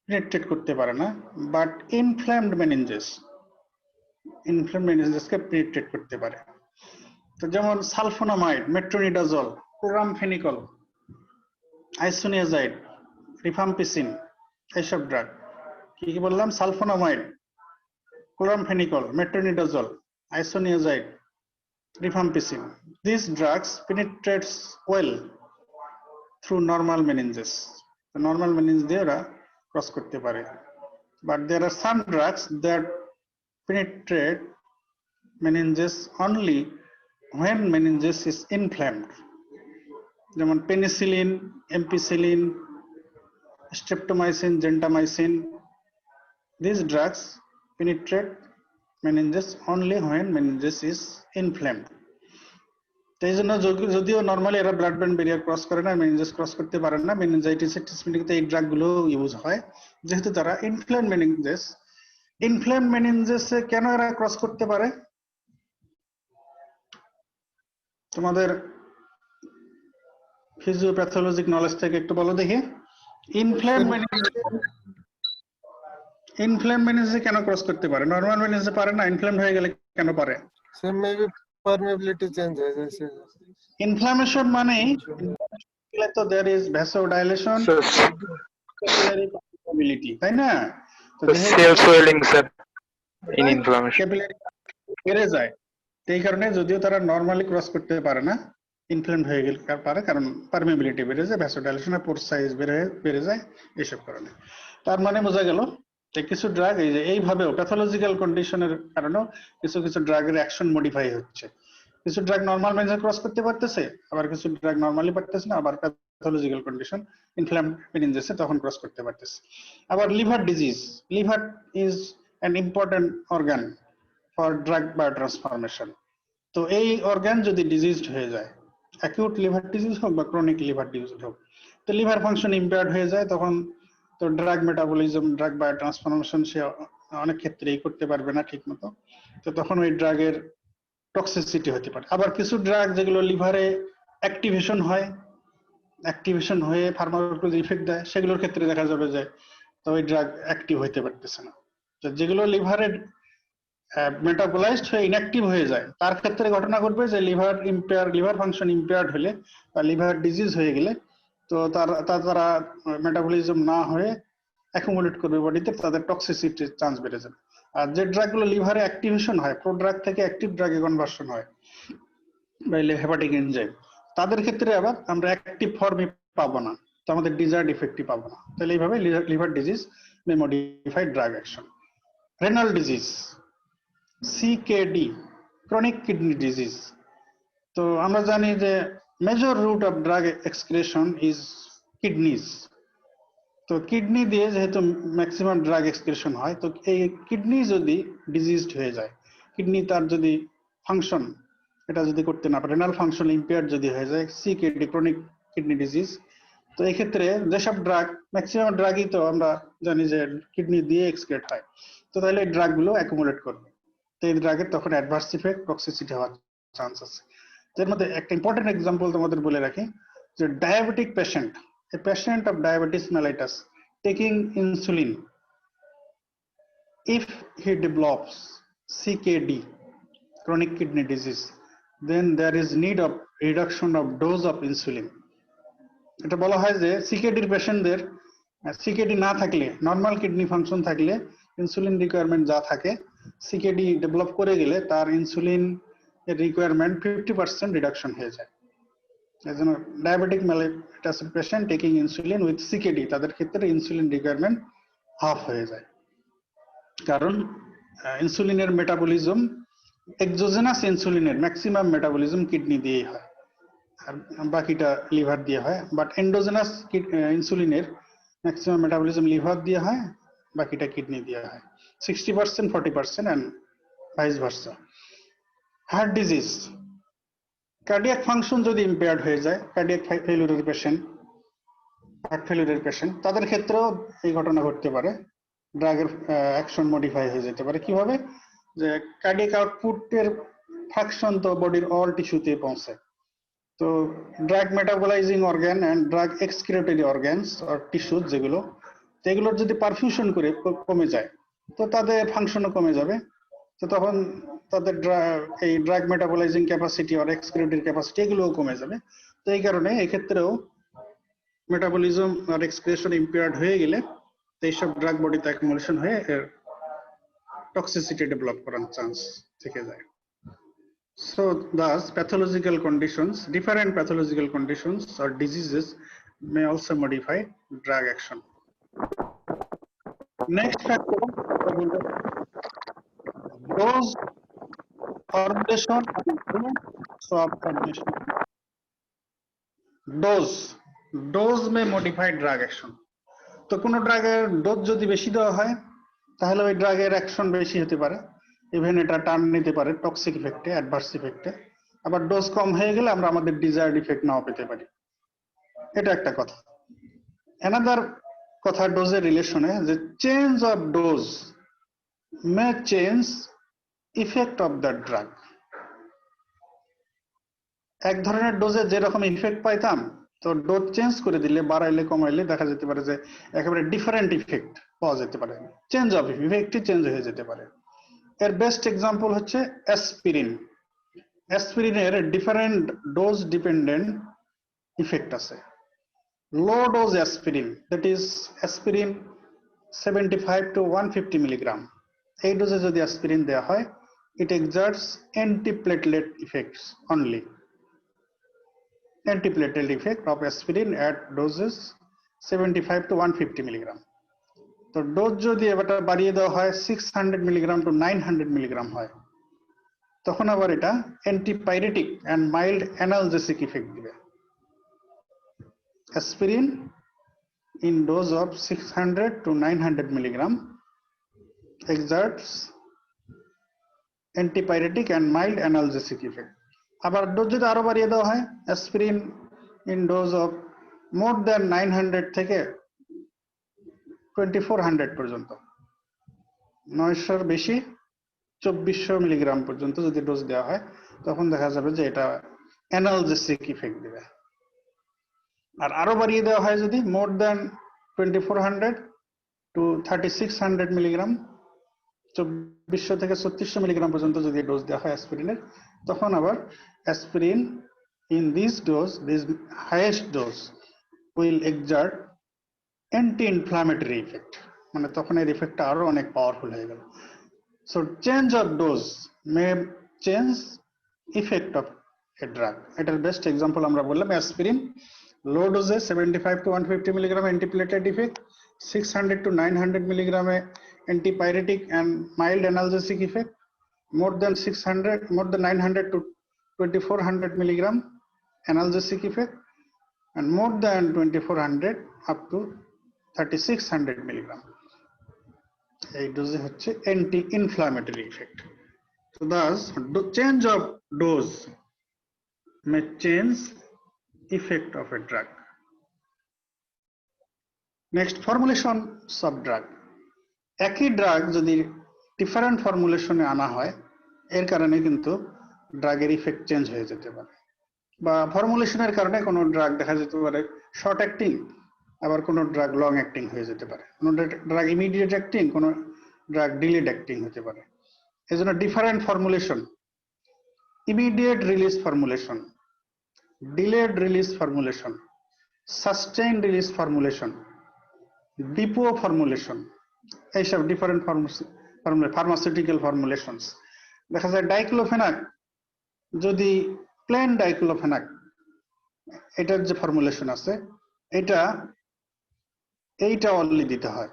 Speaker 1: পেনিট্রেট করতে পারে না, বাট ইনফ্ল্যামড মেনিনজাসকে পেনিট্রেট করতে পারে। তো যেমন sulfonamide, metronidazole, chloramphenicol, isoniazid, rifampicin, এইসব ড্রাগ। কি কি বললাম? Sulfonamide, chloramphenicol, metronidazole, isoniazid, rifampicin. These drugs penetrates well through normal meninges. The normal meninges দিয়ে ওরা cross করতে পারে। But there are some drugs that penetrate meninges only when meninges is inflamed. যেমন penicillin, ampicillin, streptomycin, gentamicin. These drugs penetrate meninges only when meninges is inflamed. তো এই জন্য যদিও নর্মালি এরা ব্লাড ব্রেন ব্যারিয়ার ক্রস করে না, মেনিনজাস ক্রস করতে পারে না, মেনিনজাইটিসের ট্রিটমেন্টে এই ড্রাগগুলো ইউজ হয় যেহেতু তারা ইনফ্লেম মেনিনজাসে কেন এরা ক্রস করতে পারে? তোমাদের ফিজিওপ্যাথোলজিক নলেজ থেকে একটু বলো দেখি। ইনফ্লেম মেনিনজে কেন ক্রস করতে পারে? নরমাল মেনিনজে পারে না, ইনফ্লেমড হয়ে গেলে কেন পারে?
Speaker 3: Same maybe permeability change है जैसे
Speaker 1: ইনফ্লামেশন মানেই তো there is vasodilation, capillary permeability, তাই না? তো
Speaker 2: cell swelling sir in inflammation
Speaker 1: capillary বেড়ে যায়। এই কারণে যদিও তারা নরমালি ক্রস করতে পারে না, ইনফ্লেমড হয়ে গেলে পারে, কারণ পারমিবিলিটি বেড়ে যায়, ভ্যাসোডাইলেশন আর পোর সাইজ বেড়ে যায় এইসব কারণে। তার মানে বোঝা গেল যে কিছু ড্রাগ এইভাবেও প্যাথোলজিক্যাল কন্ডিশনের কারণেও কিছু কিছু ড্রাগের অ্যাকশন মডিফাই হচ্ছে। কিছু ড্রাগ নরমাল মেনজে ক্রস করতে পারতেছে, আবার কিছু ড্রাগ নরমালি পারতেছে না, আবার প্যাথোলজিক্যাল কন্ডিশন ইনফ্ল্যামড মেনিনজেসে তখন ক্রস করতে পারতেছে। আবার liver disease, liver is an important organ for drug biotransformation. তো এই অর্গান যদি ডিজিজড হয়ে যায়, অ্যাকিউট লিভার ডিজিজ হোক বা ক্রনিক লিভার ডিজিজ হোক, তো লিভার ফাংশন ইম্পেয়ার্ড হয়ে যায়, তখন তো ড্রাগ মেটাবলিজম, ড্রাগ বায়োট্রান্সফরমেশন সে অনেক ক্ষেত্রেই করতে পারবে না ঠিক মতো। তো তখন ওই ড্রাগের টক্সিসিটি হতে পারে। আবার কিছু ড্রাগ যেগুলো লিভারে অ্যাক্টিভেশন হয়ে ফার্মাকোলজি ইফেক্ট দেয়, সেগুলোর ক্ষেত্রে দেখা যাবে যে তো ওই ড্রাগ অ্যাক্টিভ হইতে পারতেছে না। তো যেগুলো লিভারে মেটাবলাইজড হয়ে ইনঅ্যাক্টিভ হয়ে যায়, তার ক্ষেত্রে ঘটনা ঘটবে যে লিভার ফাংশন ইম্পেয়ার্ড হলে বা লিভার ডিজিজ হয়ে গেলে তো তারা মেটাবলিজম না হয়ে অ্যাকুমুলেট করবে বডিতে, তাদের টক্সিসিটির চান্স বেড়ে যাবে। আর যে ড্রাগগুলো লিভারে অ্যাক্টিভেশন হয়, প্রোড্রাগ থেকে অ্যাক্টিভ ড্রাগে কনভার্সন হয় বা হেপাটিক এনজাইম, তাদের ক্ষেত্রে আবার আমরা অ্যাক্টিভ ফর্মে পাবো না, তো আমাদের ডিজায়ার্ড ইফেক্টই পাবো না। তাহলে এইভাবে liver disease may modify drug action. Renal disease, CKD, chronic kidney disease. তো আমরা জানি যে major route of drug excretion is kidneys. তো কিডনি দিয়ে যেহেতু ম্যাক্সিমাম ড্রাগ এক্সক্রিশন হয়, তো এই কিডনি যদি ডিজিজড হয়ে যায়, কিডনি তার যদি ফাংশন এটা যদি করতে না পারে, রেনাল ফাংশন ইম্পেয়ার্ড যদি হয়ে যায়, CKD, ক্রনিক কিডনি ডিজিজ, তো এই ক্ষেত্রে যেসব ড্রাগ, ম্যাক্সিমাম ড্রাগই তো আমরা জানি যে কিডনি দিয়ে এক্সক্রিট হয়, তো তাহলে এই ড্রাগগুলো অ্যাকুমুলেট করবে। তো এই ড্রাগের তখন অ্যাডভার্স ইফেক্ট, টক্সিসিটি হওয়ার চান্স আছে। এর মধ্যে একটা ইম্পর্টেন্ট এক্সাম্পল তোমাদের বলে রাখি, যে diabetic patient a patient of diabetes mellitus taking insulin, if he develops CKD, chronic kidney disease, then there is need of reduction of dose of insulin. এটা বলা হয় যে সিকেডির পেশেন্টদের সিকেডি না থাকলে, নর্মাল কিডনি ফাংশন থাকলে ইনসুলিন রিকোয়ারমেন্ট যা থাকে, সিকেডি ডেভেলপ করে গেলে তার ইনসুলিন এর রিকোয়ারমেন্ট 50% রিডাকশন হয়ে যায়। এই জন্য diabetic mellitus patient taking insulin with CKD, তাদের ক্ষেত্রে ইনসুলিন রিকোয়ারমেন্ট হাফ হয়ে যায়, কারণ ইনসুলিনের মেটাবলিজম, এক্সোজেনাস ইনসুলিনের ম্যাক্সিমাম মেটাবলিজম কিডনি দিয়েই হয়, আর বাকিটা লিভার দিয়ে হয়। বাট এন্ডোজেনাস ইনসুলিনের ম্যাক্সিমাম মেটাবলিজম লিভার দিয়ে হয়, বাকিটা কিডনি দিয়ে হয়, 60% 40% and vice versa. Heart disease, cardiac function যদি ইম্পেয়ার্ড হয়ে যায়, কার্ডিয়াক ফেলিউরের পেশেন্ট, হার্ট ফেলিউরের পেশেন্ট, তাদের ক্ষেত্রেও এই ঘটনা ঘটতে পারে, ড্রাগের অ্যাকশন মডিফাই হয়ে যেতে পারে। কিভাবে? যে কার্ডিয়াক আউটপুটের ফাংশন তো বডির অল টিস্যুতে পৌঁছে, তো drug metabolising organ and drug excretory organs আর টিস্যুজ যেগুলো, সেগুলোর যদি পারফিউশন করে কমে যায়, তো তাদের ফাংশনও কমে যাবে। তো তখন তাদের এই ড্রাগ মেটাবলাইজিং ক্যাপাসিটি আর এক্সক্রিটরি ক্যাপাসিটি এগুলোও কমে যাবে। তো এই কারণে এক্ষেত্রেও মেটাবলিজম আর এক্সক্রিশন ইম্পেয়ার্ড হয়ে গেলে এইসব ড্রাগ বডিতে অ্যাকুমুলেশন হয়ে এর টক্সিসিটি ডেভেলপ করার চান্স থেকে যায়। So thus pathological conditions, different pathological conditions or diseases may also modify drug action. Next factor, dose, formulation, swab formulation. Dose may modify drug action. তো কোনো ড্রাগের ডোজ যদি বেশি দেওয়া হয় তাহলে ওই ড্রাগের অ্যাকশন বেশি হতে পারে, ইভেন এটা টার্ন নিতে পারে টক্সিক ইফেক্টে, অ্যাডভার্স ইফেক্টে। আবার ডোজ কম হয়ে গেলে আমরা আমাদের ডিজায়ার্ড ইফেক্ট নাও পেতে পারি। এটা একটা কথা। অ্যানাদার কথা ডোজের রিলেশনে, যে change of dose may change effect of the drug. এক ধরনের ডোজে যেরকম ইফেক্ট পাইতাম, তো ডোজ চেঞ্জ করে দিলে, বাড়াইলে কমাইলে দেখা যেতে পারে যে একেবারে ডিফারেন্ট ইফেক্ট পাওয়া যেতে পারে, চেঞ্জ অফ ইফেক্টই চেঞ্জ হয়ে যেতে পারে। এর বেস্ট এক্সাম্পল হচ্ছে অ্যাসপিরিন। অ্যাসপিরিনের ডিফারেন্ট ডোজ ডিপেন্ডেন্ট ইফেক্ট আছে। Low dose aspirin, that is aspirin 75 to 150 milligram, এই ডোজে যদি অ্যাসপিরিন দেওয়া হয়, it exerts antiplatelet effects only. Antiplatelet effect of aspirin at doses 75 to 150 milligram. তো ডোজ যদি এটা বাড়িয়ে দেওয়া হয় 600 মিলিগ্রাম টু 900 মিলিগ্রাম হয়, তখন আবার এটা antipyretic and mild analgesic effect দিবে। Aspirin in dose of 600 to 900 milligram exerts antipyretic and mild analgesic effect. আবার ডোজ যদি আরো বাড়িয়ে দেওয়া হয়, aspirin in dose of more than 900 থেকে 2400 পর্যন্ত, 900 বেশি 2400 মিলিগ্রাম পর্যন্ত যদি ডোজ দেওয়া হয়, তখন দেখা যাবে যে এটা অ্যানালজেসিক ইফেক্ট দেবে। আর আরো বাড়িয়ে দেওয়া হয় যদি মোর দ্যান 2400 টু 3600 মিলিগ্রাম, 2400 থেকে 3600 মিলিগ্রাম পর্যন্ত যদি ডোজ দেওয়া হয় অ্যাসপিরিনের, তখন আবার aspirin in this dose, this highest dose will exert anti inflammatory effect, মানে তখন এর ইফেক্টটা আরো অনেক পাওয়ারফুল হয়ে গেল। So change of dose may change effect of a drug. এটার বেস্ট এক্সাম্পল আমরা বললাম অ্যাসপিরিন, লো ডোজে 75 to 150 milligram antiplatelet effect, 600 to 900 মিলিগ্রামে antipyretic and mild analgesic effect, more than 900 to 2400 milligram analgesic effect, and more than 2400 up to 3600 milligram. এই ডোজে হচ্ছে anti inflammatory effect. So thus change of dose may change effect of a drug. Next, formulations of drug. একই ড্রাগ যদি ডিফারেন্ট ফর্মুলেশনে আনা হয়, এর কারণে কিন্তু ড্রাগের ইফেক্ট চেঞ্জ হয়ে যেতে পারে। বা ফর্মুলেশনের কারণে কোনো ড্রাগ দেখা যেতে পারে শর্ট অ্যাক্টিং, আবার কোনো ড্রাগ লং অ্যাক্টিং হয়ে যেতে পারে, কোনো ড্রাগ ইমিডিয়েট অ্যাক্টিং, কোনো ড্রাগ ডিলেড অ্যাক্টিং হতে পারে। এই জন্য different formulation, immediate release formulation, delayed release formulation, sustain release formulation, depot formulation, এইসব ডিফারেন্ট ফার্মাসিউটিক্যাল ফর্মুলেশনস। দেখা যায় ডাইক্লোফেনাক, যদি প্লেন ডাইক্লোফেনাক এটার যে ফর্মুলেশন আছে এইটা অনলি দিতে হয়।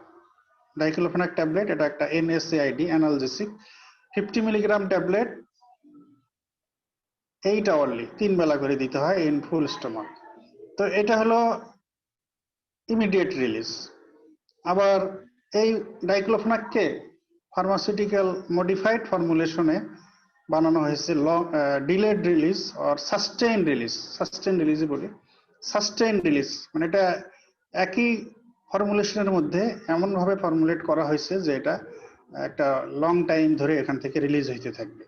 Speaker 1: ডাইক্লোফেনাক ট্যাবলেট, এটা একটা এনএসএআইডি অ্যানালজেসিক, 50 মিলিগ্রাম ট্যাবলেট, এইটা অনলি 3 বেলা করে দিতে হয় ইন ফুল স্টমাক। তো এটা হলো ইমিডিয়েট রিলিজ। আবার এই ডাইক্লোফেনাককে ফার্মাসিউটিক্যাল মডিফাইড ফর্মুলেশনে বানানো হয়েছে delayed release or sustain release. Sustain রিলিজই বলি, সাস্টেইন রিলিজ মানে এটা একই ফর্মুলেশনের মধ্যে এমন ভাবে ফর্মুলেট করা হয়েছে যে এটা একটা লং টাইম ধরে এখান থেকে রিলিজ হইতে থাকবে।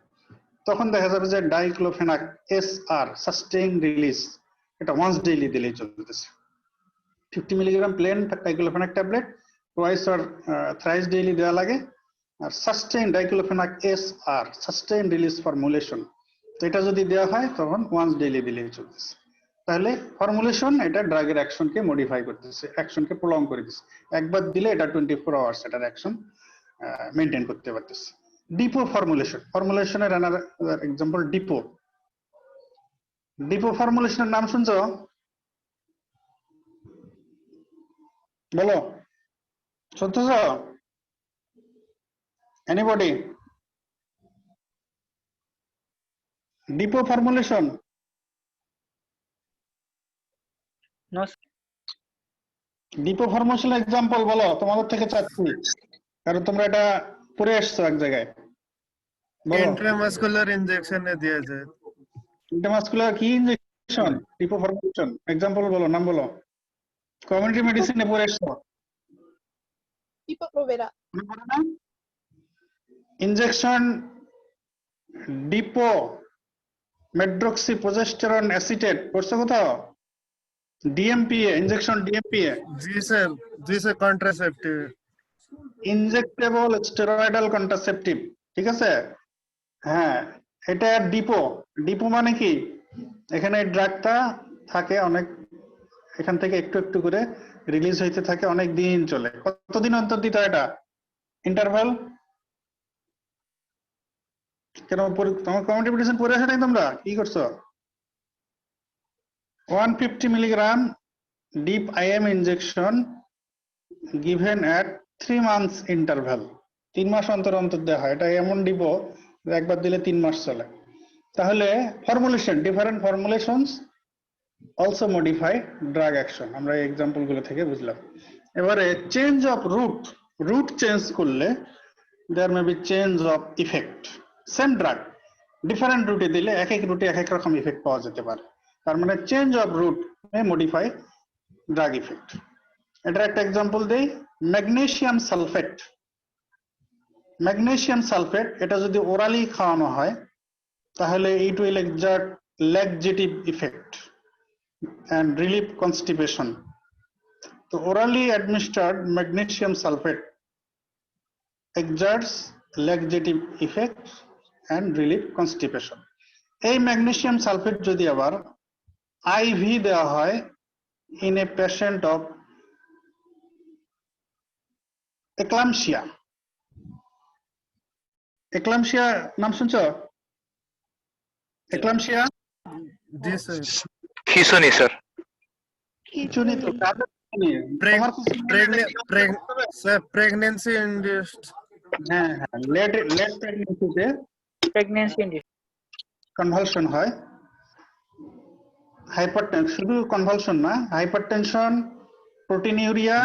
Speaker 1: তখন দেখা যাবে যে ডাইক্লোফেনাক এসআর সাস্টেইন রিলিজ এটা ওয়ান্স ডেইলি দিলেই চলতেছে। 50 milligram plain diclofenac tablet twice or thrice daily দেওয়া লাগে। আর sustain diclofenac SR sustain release formulation, তো এটা যদি দেওয়া হয় তখন ওয়ান্স ডেইলি দিলেই চলতেছে। তাহলে ফর্মুলেশন এটা ড্রাগের অ্যাকশনকে মডিফাই করতেছে, অ্যাকশনকে প্রলং করে দিচ্ছে। একবার দিলে এটা 24 আওয়ার্স এটার অ্যাকশন মেনটেন করতে পারতেছে। ডিপো ফর্মুলেশন, ফর্মুলেশনের অ্যানাদার এক্সাম্পল ডিপো। ডিপো ফর্মুলেশনের নাম শুনছো? বলো, শুনতেছ? Anybody? Depot formulation
Speaker 2: No,
Speaker 1: depot formulation example বলো, তোমাদের থেকে চাচ্ছি, কারণ তোমরা এটা পড়ে আসছো এক জায়গায়। বলো।
Speaker 3: इंट्रामस्कुलर इंजेक्शन ने दिया जाए।
Speaker 1: ইন্ট্রামাসকুলার কি ইনজেকশন? ডিপো ফর্মুলেশন এক্সাম্পল বলো, নাম বলো। কমিউনিটি মেডিসিনে পড়ে আসছো।
Speaker 5: Tipo provera.
Speaker 1: Injection depot medroxy progesterone acetate পড়ছো কোথাও? ডিএমপিএ ইনজেকশন, ডিএমপিএ
Speaker 3: जी sir contraceptive.
Speaker 1: Injectable steroidal contraceptive, ঠিক আছে? হ্যাঁ, এটা ডিপো। ডিপো মানে কি, এখানে ড্রাগটা থাকে অনেক, এখান থেকে একটু একটু করে রিলিজ হইতে থাকে, অনেক দিন চলে। কতদিন অন্তর দিতে হয় এটা? ইন্টারভাল কেন? তোমার কমিউনিটি মেডিসিন পড়ে আসে নাই তোমরা? কি করছো? 150 milligram deep IM injection given at 3 months interval, 3 মাস অন্তর অন্তর দেওয়া হয়। এটা এমন ডিপো একবার দিলে 3 মাস চলে। তাহলে formulation, different ফর্মুলেশনস also modify drug action, আমরা এই এক্সাম্পল গুলো থেকে বুঝলাম। এবারে চেঞ্জ অফ রুট চেঞ্জ করলে there may be change of effect. Same drug different রুটে দিলে এক এক রুটে এক এক রকম ইফেক্ট পাওয়া যেতে পারে। তার মানে change of route may modify drug effect. এটার একটা এক্সাম্পল দেই, ম্যাগনেসিয়াম সালফেট। ম্যাগনেসিয়াম সালফেট এটা যদি ওরালি খাওয়ানো হয় তাহলে it will exert laxative effect and relieve constipation. So orally administered magnesium sulfate exerts laxative effect and relieve constipation. এই ম্যাগনেসিয়াম সালফেট যদি আবার আইভি দেওয়া হয় in a patient of eclampsia, eclampsia নাম শুনছো? eclampsia
Speaker 3: जी सर।
Speaker 6: খিঁচুনি স্যার।
Speaker 1: খিঁচুনি তো কাদের নিয়ে? তোমার
Speaker 3: सर प्रेगनेंसी इंड्यूस्ड।
Speaker 1: হ্যাঁ হ্যাঁ, লেট প্রেগন্যান্সিতে
Speaker 2: pregnancy induced.
Speaker 1: কনভালশন হয়। হাইপারটেনশন, শুধু কনভালশন না, hypertension, proteinuria,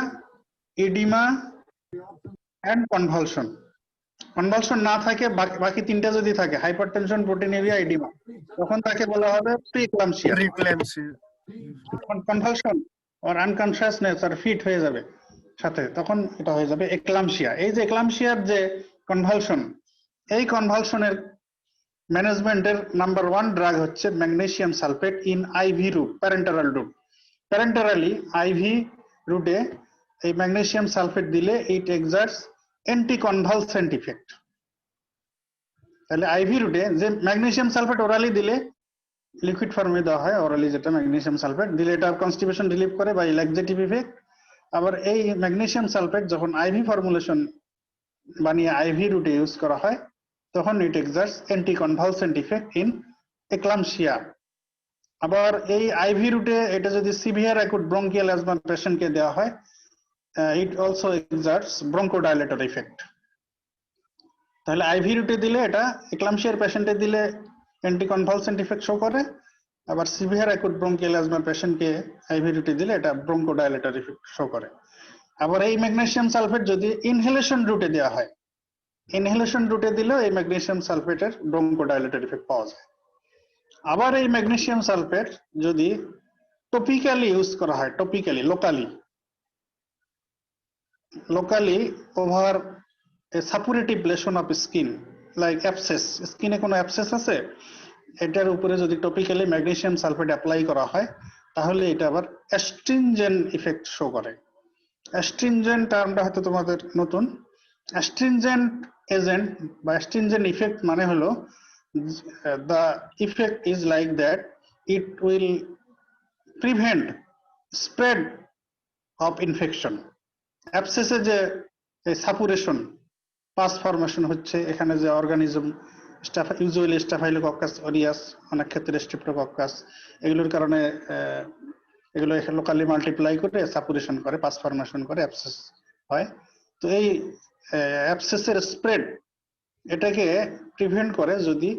Speaker 1: oedema and convulsion. Convulsion না থাকে, বাকি তিনটা যদি থাকে, হাইপারটেনশন, প্রোটিনিউরিয়া, ইডিমা, তখন তাকে বলা হবে প্রিক্লাম্পসিয়া।
Speaker 3: प्रीक्लेम्सी।
Speaker 1: কনভালশন আর আনকনশিয়াসনেস আর ফিট হয়ে যাবে সাথে, তখন এটা হয়ে যাবে এক্লাম্পসিয়া। এই যে এক্লাম্পসিয়ার যে কনভালশন, এই কনভালশনের ম্যানেজমেন্টের নাম্বার 1 ড্রাগ হচ্ছে magnesium sulphate in IV route, parenteral route. Parenterally IV রুটে এই ম্যাগনেসিয়াম সালফেট দিলে ইট এক্সার্টস অ্যান্টিকনভালসেন্ট ইফেক্ট। তাহলে আইভি রুটে যে ম্যাগনেসিয়াম সালফেট ওরালি দিলে, লিকুইড ফর্মে দেওয়া হয় ওরালি, যেটা ম্যাগনেসিয়াম সালফেট দিলে এটা কনস্টিপেশন রিলিভ করে বাই ল্যাক্সেটিভ ইফেক্ট। আবার এই ম্যাগনেসিয়াম সালফেট যখন আইভি ফর্মুলেশন বানিয়ে আইভি রুটে ইউজ করা হয় তখন it exerts anticonvulsant effect in eclampsia. আবার এই আইভি রুটে এটা যদি সিভিয়ার অ্যাকুট ব্রঙ্কিয়াল অ্যাজমার পেশেন্টকে দেওয়া হয়, ইট অলসো এক্সার্টস ব্রঙ্কোডাইলেটর ইফেক্ট। তাহলে আইভি রুটে দিলে এটা এক্লাম্পসিয়ার পেশেন্টে দিলে অ্যান্টিকনভালসেন্ট ইফেক্ট শো করে, আবার সিভিয়ার অ্যাকুট ব্রঙ্কিয়াল অ্যাজমার পেশেন্টকে আইভি রুটে দিলে এটা ব্রঙ্কোডাইলেটর ইফেক্ট শো করে। আবার এই ম্যাগনেসিয়াম সালফেট যদি ইনহেলেশন রুটে দেওয়া হয়, ইনহেলেশন রুটে দিলেও এই ম্যাগনেসিয়াম সালফেটের ব্রঙ্কোডাইলেটর ইফেক্ট পাওয়া যায়। আবার এই ম্যাগনেসিয়াম সালফেট যদি টপিক্যালি ইউজ করা হয়, topically locally over a suppurative lesion of skin like abscess, স্কিনে কোনো অ্যাবসেস আছে, এটার উপরে যদি টপিক্যালি ম্যাগনেসিয়াম সালফেট অ্যাপ্লাই করা হয় তাহলে এটা আবার অ্যাস্ট্রিনজেন্ট ইফেক্ট শো করে। অ্যাস্ট্রিনজেন্ট টার্মটা হয়তো তোমাদের নতুন। অ্যাস্ট্রিনজেন্ট এজেন্ট বা অ্যাস্ট্রিনজেন্ট ইফেক্ট মানে হলো the effect is like that it will prevent spread of infection. Abscess এ যে সাপুরেশন, পাস ফরমেশন হচ্ছে, এখানে যে অর্গানিজম ইউজুয়ালি স্টাফাইলোকক্কাস অরিয়াস, অনেক ক্ষেত্রে স্ট্রেপ্টোকক্কাস, এগুলোর কারণে এগুলো লোকালি মাল্টিপ্লাই করে সাপুরেশন করে, পাস ফরমেশন করে, অ্যাবসেস হয়। তো এই অ্যাবসেসের স্প্রেড এটাকে প্রিভেন্ট করে যদি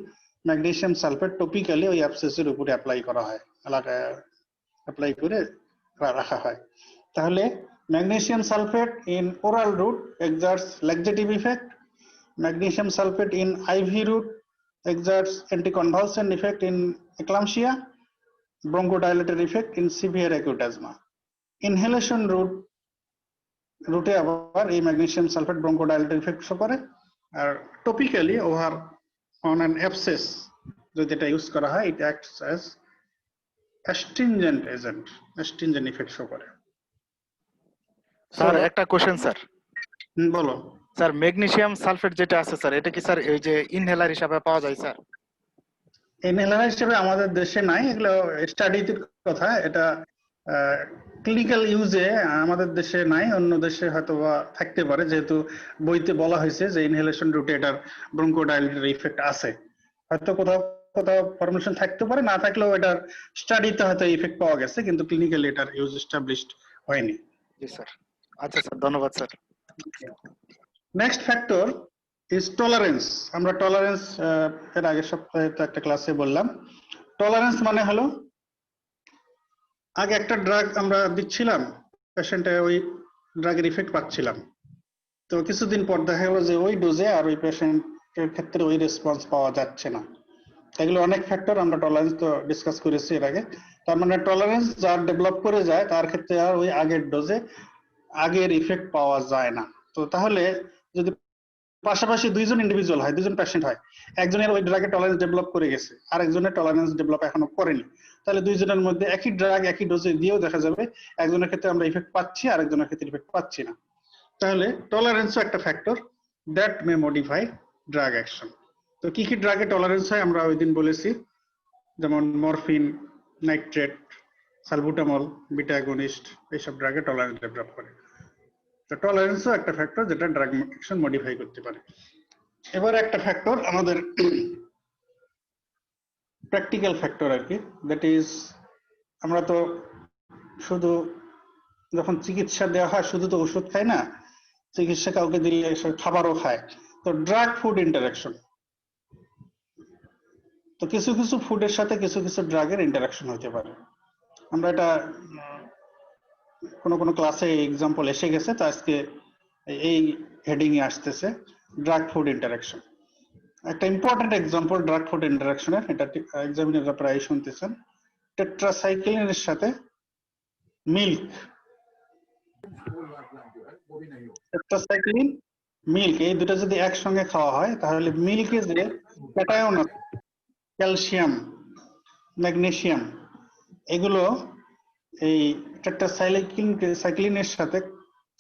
Speaker 1: ম্যাগনেসিয়াম সালফেট টপিক্যালি ওই অ্যাবসেসের উপরে অ্যাপ্লাই করা হয়, অ্যাপ্লাই করে রাখা হয়। তাহলে magnesium sulphate in oral route exerts laxative effect, magnesium sulphate in IV route exerts anticonvulsant effect in eclampsia, bronchodilator effect in severe acute asthma. Inhalation রুটে আবার এই magnesium sulphate bronchodilator effect show করে, আর topically over on an abscess যদি এটা ইউজ করা হয় it acts as astringent agent, astringent effect show করে।
Speaker 2: স্যার একটা কোশ্চেন স্যার।
Speaker 1: বলো
Speaker 2: স্যার ম্যাগনেসিয়াম সালফেট যেটা আছে স্যার, এটা কি স্যার এই যে ইনহেলার হিসাবে পাওয়া যায় স্যার?
Speaker 1: ইনহেলার হিসেবে আমাদের দেশে নাই, এগুলো স্টাডিতে কথা, এটা ক্লিনিক্যাল ইউজে আমাদের দেশে নাই, অন্য দেশে হয়তো বা থাকতে পারে, যেহেতু বইতে বলা হয়েছে যে ইনহেলেশন রুটে এটার ব্রঙ্কোডাইলেটর ইফেক্ট আছে। হয়তো কোথাও কোথাও ফরমেশন থাকতে পারে, না থাকলেও এটার স্টাডিতে হয়তো ইফেক্ট পাওয়া গেছে, কিন্তু ক্লিনিক্যালি এটার ইউজ এস্টাবলিশড হয়নি।
Speaker 2: জি স্যার। আচ্ছা স্যার, ধন্যবাদ sir.
Speaker 1: Next factor is tolerance. আমরা টলারেন্স এর আগের সপ্তাহে তো একটা ক্লাসে বললাম। টলারেন্স মানে হলো আগে একটা ড্রাগ আমরা দিচ্ছিলাম, পেশেন্টে ওই ড্রাগের ইফেক্ট পাচ্ছিলাম, তো কিছুদিন পর দেখা গেল যে ওই ডোজে আর ওই পেশেন্টের ক্ষেত্রে ওই রেসপন্স পাওয়া যাচ্ছে না। এগুলো অনেক ফ্যাক্টর, আমরা টলারেন্স তো ডিসকাস করেছি এর আগে। তার মানে টলারেন্স যার ডেভেলপ করে যায় তার ক্ষেত্রে আর ওই আগের ডোজে আগের ইফেক্ট পাওয়া যায় না। তো তাহলে যদি পাশাপাশি দুইজন ইন্ডিভিজুয়াল হয়, দুজন পেশেন্ট হয়, একজনের ওই ড্রাগের টলারেন্স ডেভেলপ করে গেছে আর একজনের টলারেন্স ডেভেলপ এখনো করেনি, তাহলে দুইজনের মধ্যে একই ড্রাগ একই ডোজে দিয়েও দেখা যাবে একজনের ক্ষেত্রে আমরা ইফেক্ট পাচ্ছি আর একজনের ক্ষেত্রে ইফেক্ট পাচ্ছি না। তাহলে টলারেন্সও একটা factor that may modify drug action. তো কি কি ড্রাগে টলারেন্স হয় আমরা ওই দিন বলেছি, যেমন morphine, nitrate, salbutamol, beta against, এইসব ড্রাগে টলারেন্স ডেভেলপ করে। তো টলারেন্সও একটা ফ্যাক্টর যেটা ড্রাগ অ্যাকশন মডিফাই করতে পারে। এবার একটা ফ্যাক্টর আমাদের প্র্যাকটিক্যাল ফ্যাক্টর আর কি, দ্যাট ইজ আমরা তো শুধু যখন চিকিৎসা দেওয়া হয় শুধু তো ওষুধ খাই না, চিকিৎসা কাউকে দিলে খাবারও খায়। তো ড্রাগ ফুড ইন্টারাকশন, তো কিছু কিছু ফুডের সাথে কিছু কিছু ড্রাগের ইন্টারাকশন হতে পারে। আমরা এটা কোনো ক্লাসে এক্সাম্পল এসে গেছে, তো আজকে এই হেডিং এ আসতেছে ড্রাগ ফুড ইন্টারাকশন। একটা ইম্পর্টেন্ট এক্সাম্পল ড্রাগ ফুড ইন্টারাকশনের, এটা এক্সামিনাররা প্রায় শুনতেছেন, টেট্রাসাইক্লিনের সাথে মিল্ক, টেট্রাসাইক্লিন মিল্ক, এই দুটো যদি একসঙ্গে খাওয়া হয় তাহলে মিল্কে যে ক্যাটায়ন আছে, ক্যালসিয়াম, ম্যাগনেসিয়াম, এগুলো এই টেট্রাসাইক্লিনের সাথে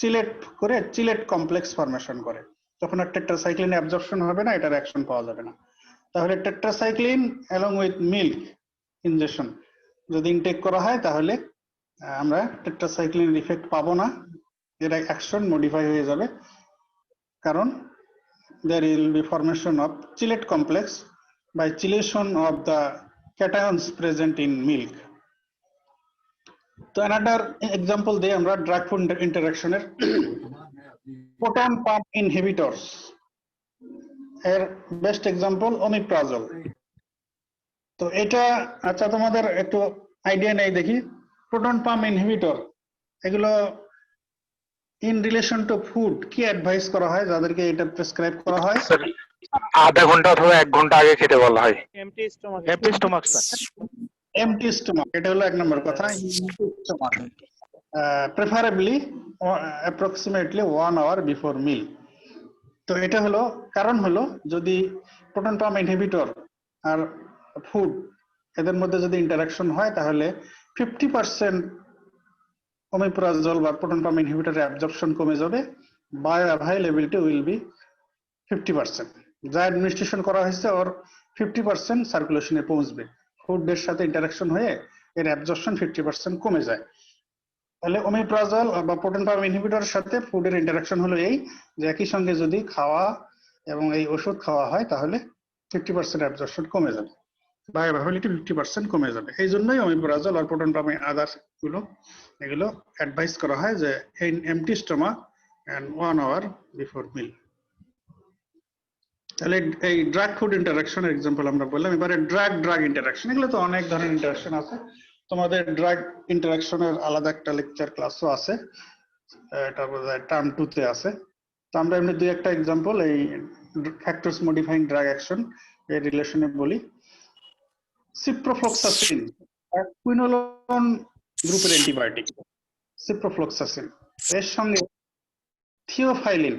Speaker 1: চিলেট করে চিলেট কমপ্লেক্স ফরমেশন করে, তখন আর টেট্রাসাইক্লিন অ্যাবজর্পশন হবে না, এটার অ্যাকশন পাওয়া যাবে না। তাহলে tetracycline along with milk injection যদি ইনটেক করা হয় তাহলে আমরা টেট্রাসাইক্লিন ইফেক্ট পাবো না, এর অ্যাকশন মডিফাই হয়ে যাবে, কারণ there will be formation of chelate complex by chelation of the cations present in milk. তো another example দিয়ে আমরা drug food interaction এর proton pump inhibitors এর বেস্ট এক্সাম্পল omeprazole। তো এটা আচ্ছা তোমাদের একটু আইডিয়া নেই দেখি, প্রোটন পাম্প ইনহিবিটর এগুলো ইন রিলেশন টু ফুড কি অ্যাডভাইস করা হয় যাদেরকে এটা প্রেসক্রাইব করা হয়?
Speaker 6: স্যার আধা ঘন্টা অথবা 1 ঘন্টা আগে খেতে বলা হয়।
Speaker 2: Empty stomach sir.
Speaker 1: Empty stomach, এটা হলো এক নম্বর কথা। Stomach preferably approximately 1 hour before meal. তো এটা হলো কারণ হলো যদি প্রোটন পাম্প ইনহিবিটর আর ফুড এদের মধ্যে যদি ইন্টারাকশন হয় তাহলে 50% omeprazole বা প্রোটন পাম্প ইনহিবিটরের অ্যাবজর্পশন কমে যাবে, বায়োঅ্যাভাইলেবিলিটি উইল বি 50%। যা অ্যাডমিনিস্ট্রেশন করা হয়েছে ওর 50% সার্কুলেশনে পৌঁছবে, ফুডের সাথে ইন্টারাকশন হয়ে এর অ্যাবজর্পশন 50% কমে যায়। তাহলে ওমিপ্রাজল বা প্রোটন পাম্প ইনহিবিটরের সাথে ফুডের ইন্টারাকশন হলো এই যে একই সঙ্গে যদি খাওয়া এবং এই ওষুধ খাওয়া হয় তাহলে 50% অ্যাবজর্পশন কমে যাবে, বায়োঅ্যাভাইলেবিলিটি 50% কমে যাবে। এই জন্যই ওমিপ্রাজল আর প্রোটন পাম্প আদার্স এগুলো অ্যাডভাইস করা হয় যে in empty stomach and 1 hour before meal. তাহলে এই ড্রাগ ফুড ইন্টারাকশন এক্সাম্পল আমরা বললাম। এবারে ড্রাগ ইন্টারাকশন, এগুলো তো অনেক ধরনের ইন্টারাকশন আছে, তোমাদের ড্রাগ ইন্টারাকশনের আলাদা একটা লেকচার ক্লাসও আছে, এটা বোধহয় টার্ম 2 তে আছে। তো আমরা এমনি দুই একটা এক্সাম্পল এই ফ্যাক্টরস মডিফাইং ড্রাগ অ্যাকশন এর রিলেশনে বলি। সিপ্রোফ্লক্সাসিন কুইনোলোন গ্রুপের অ্যান্টিবায়োটিক সিপ্রোফ্লক্সাসিন, এর সঙ্গে থিওফাইলিন,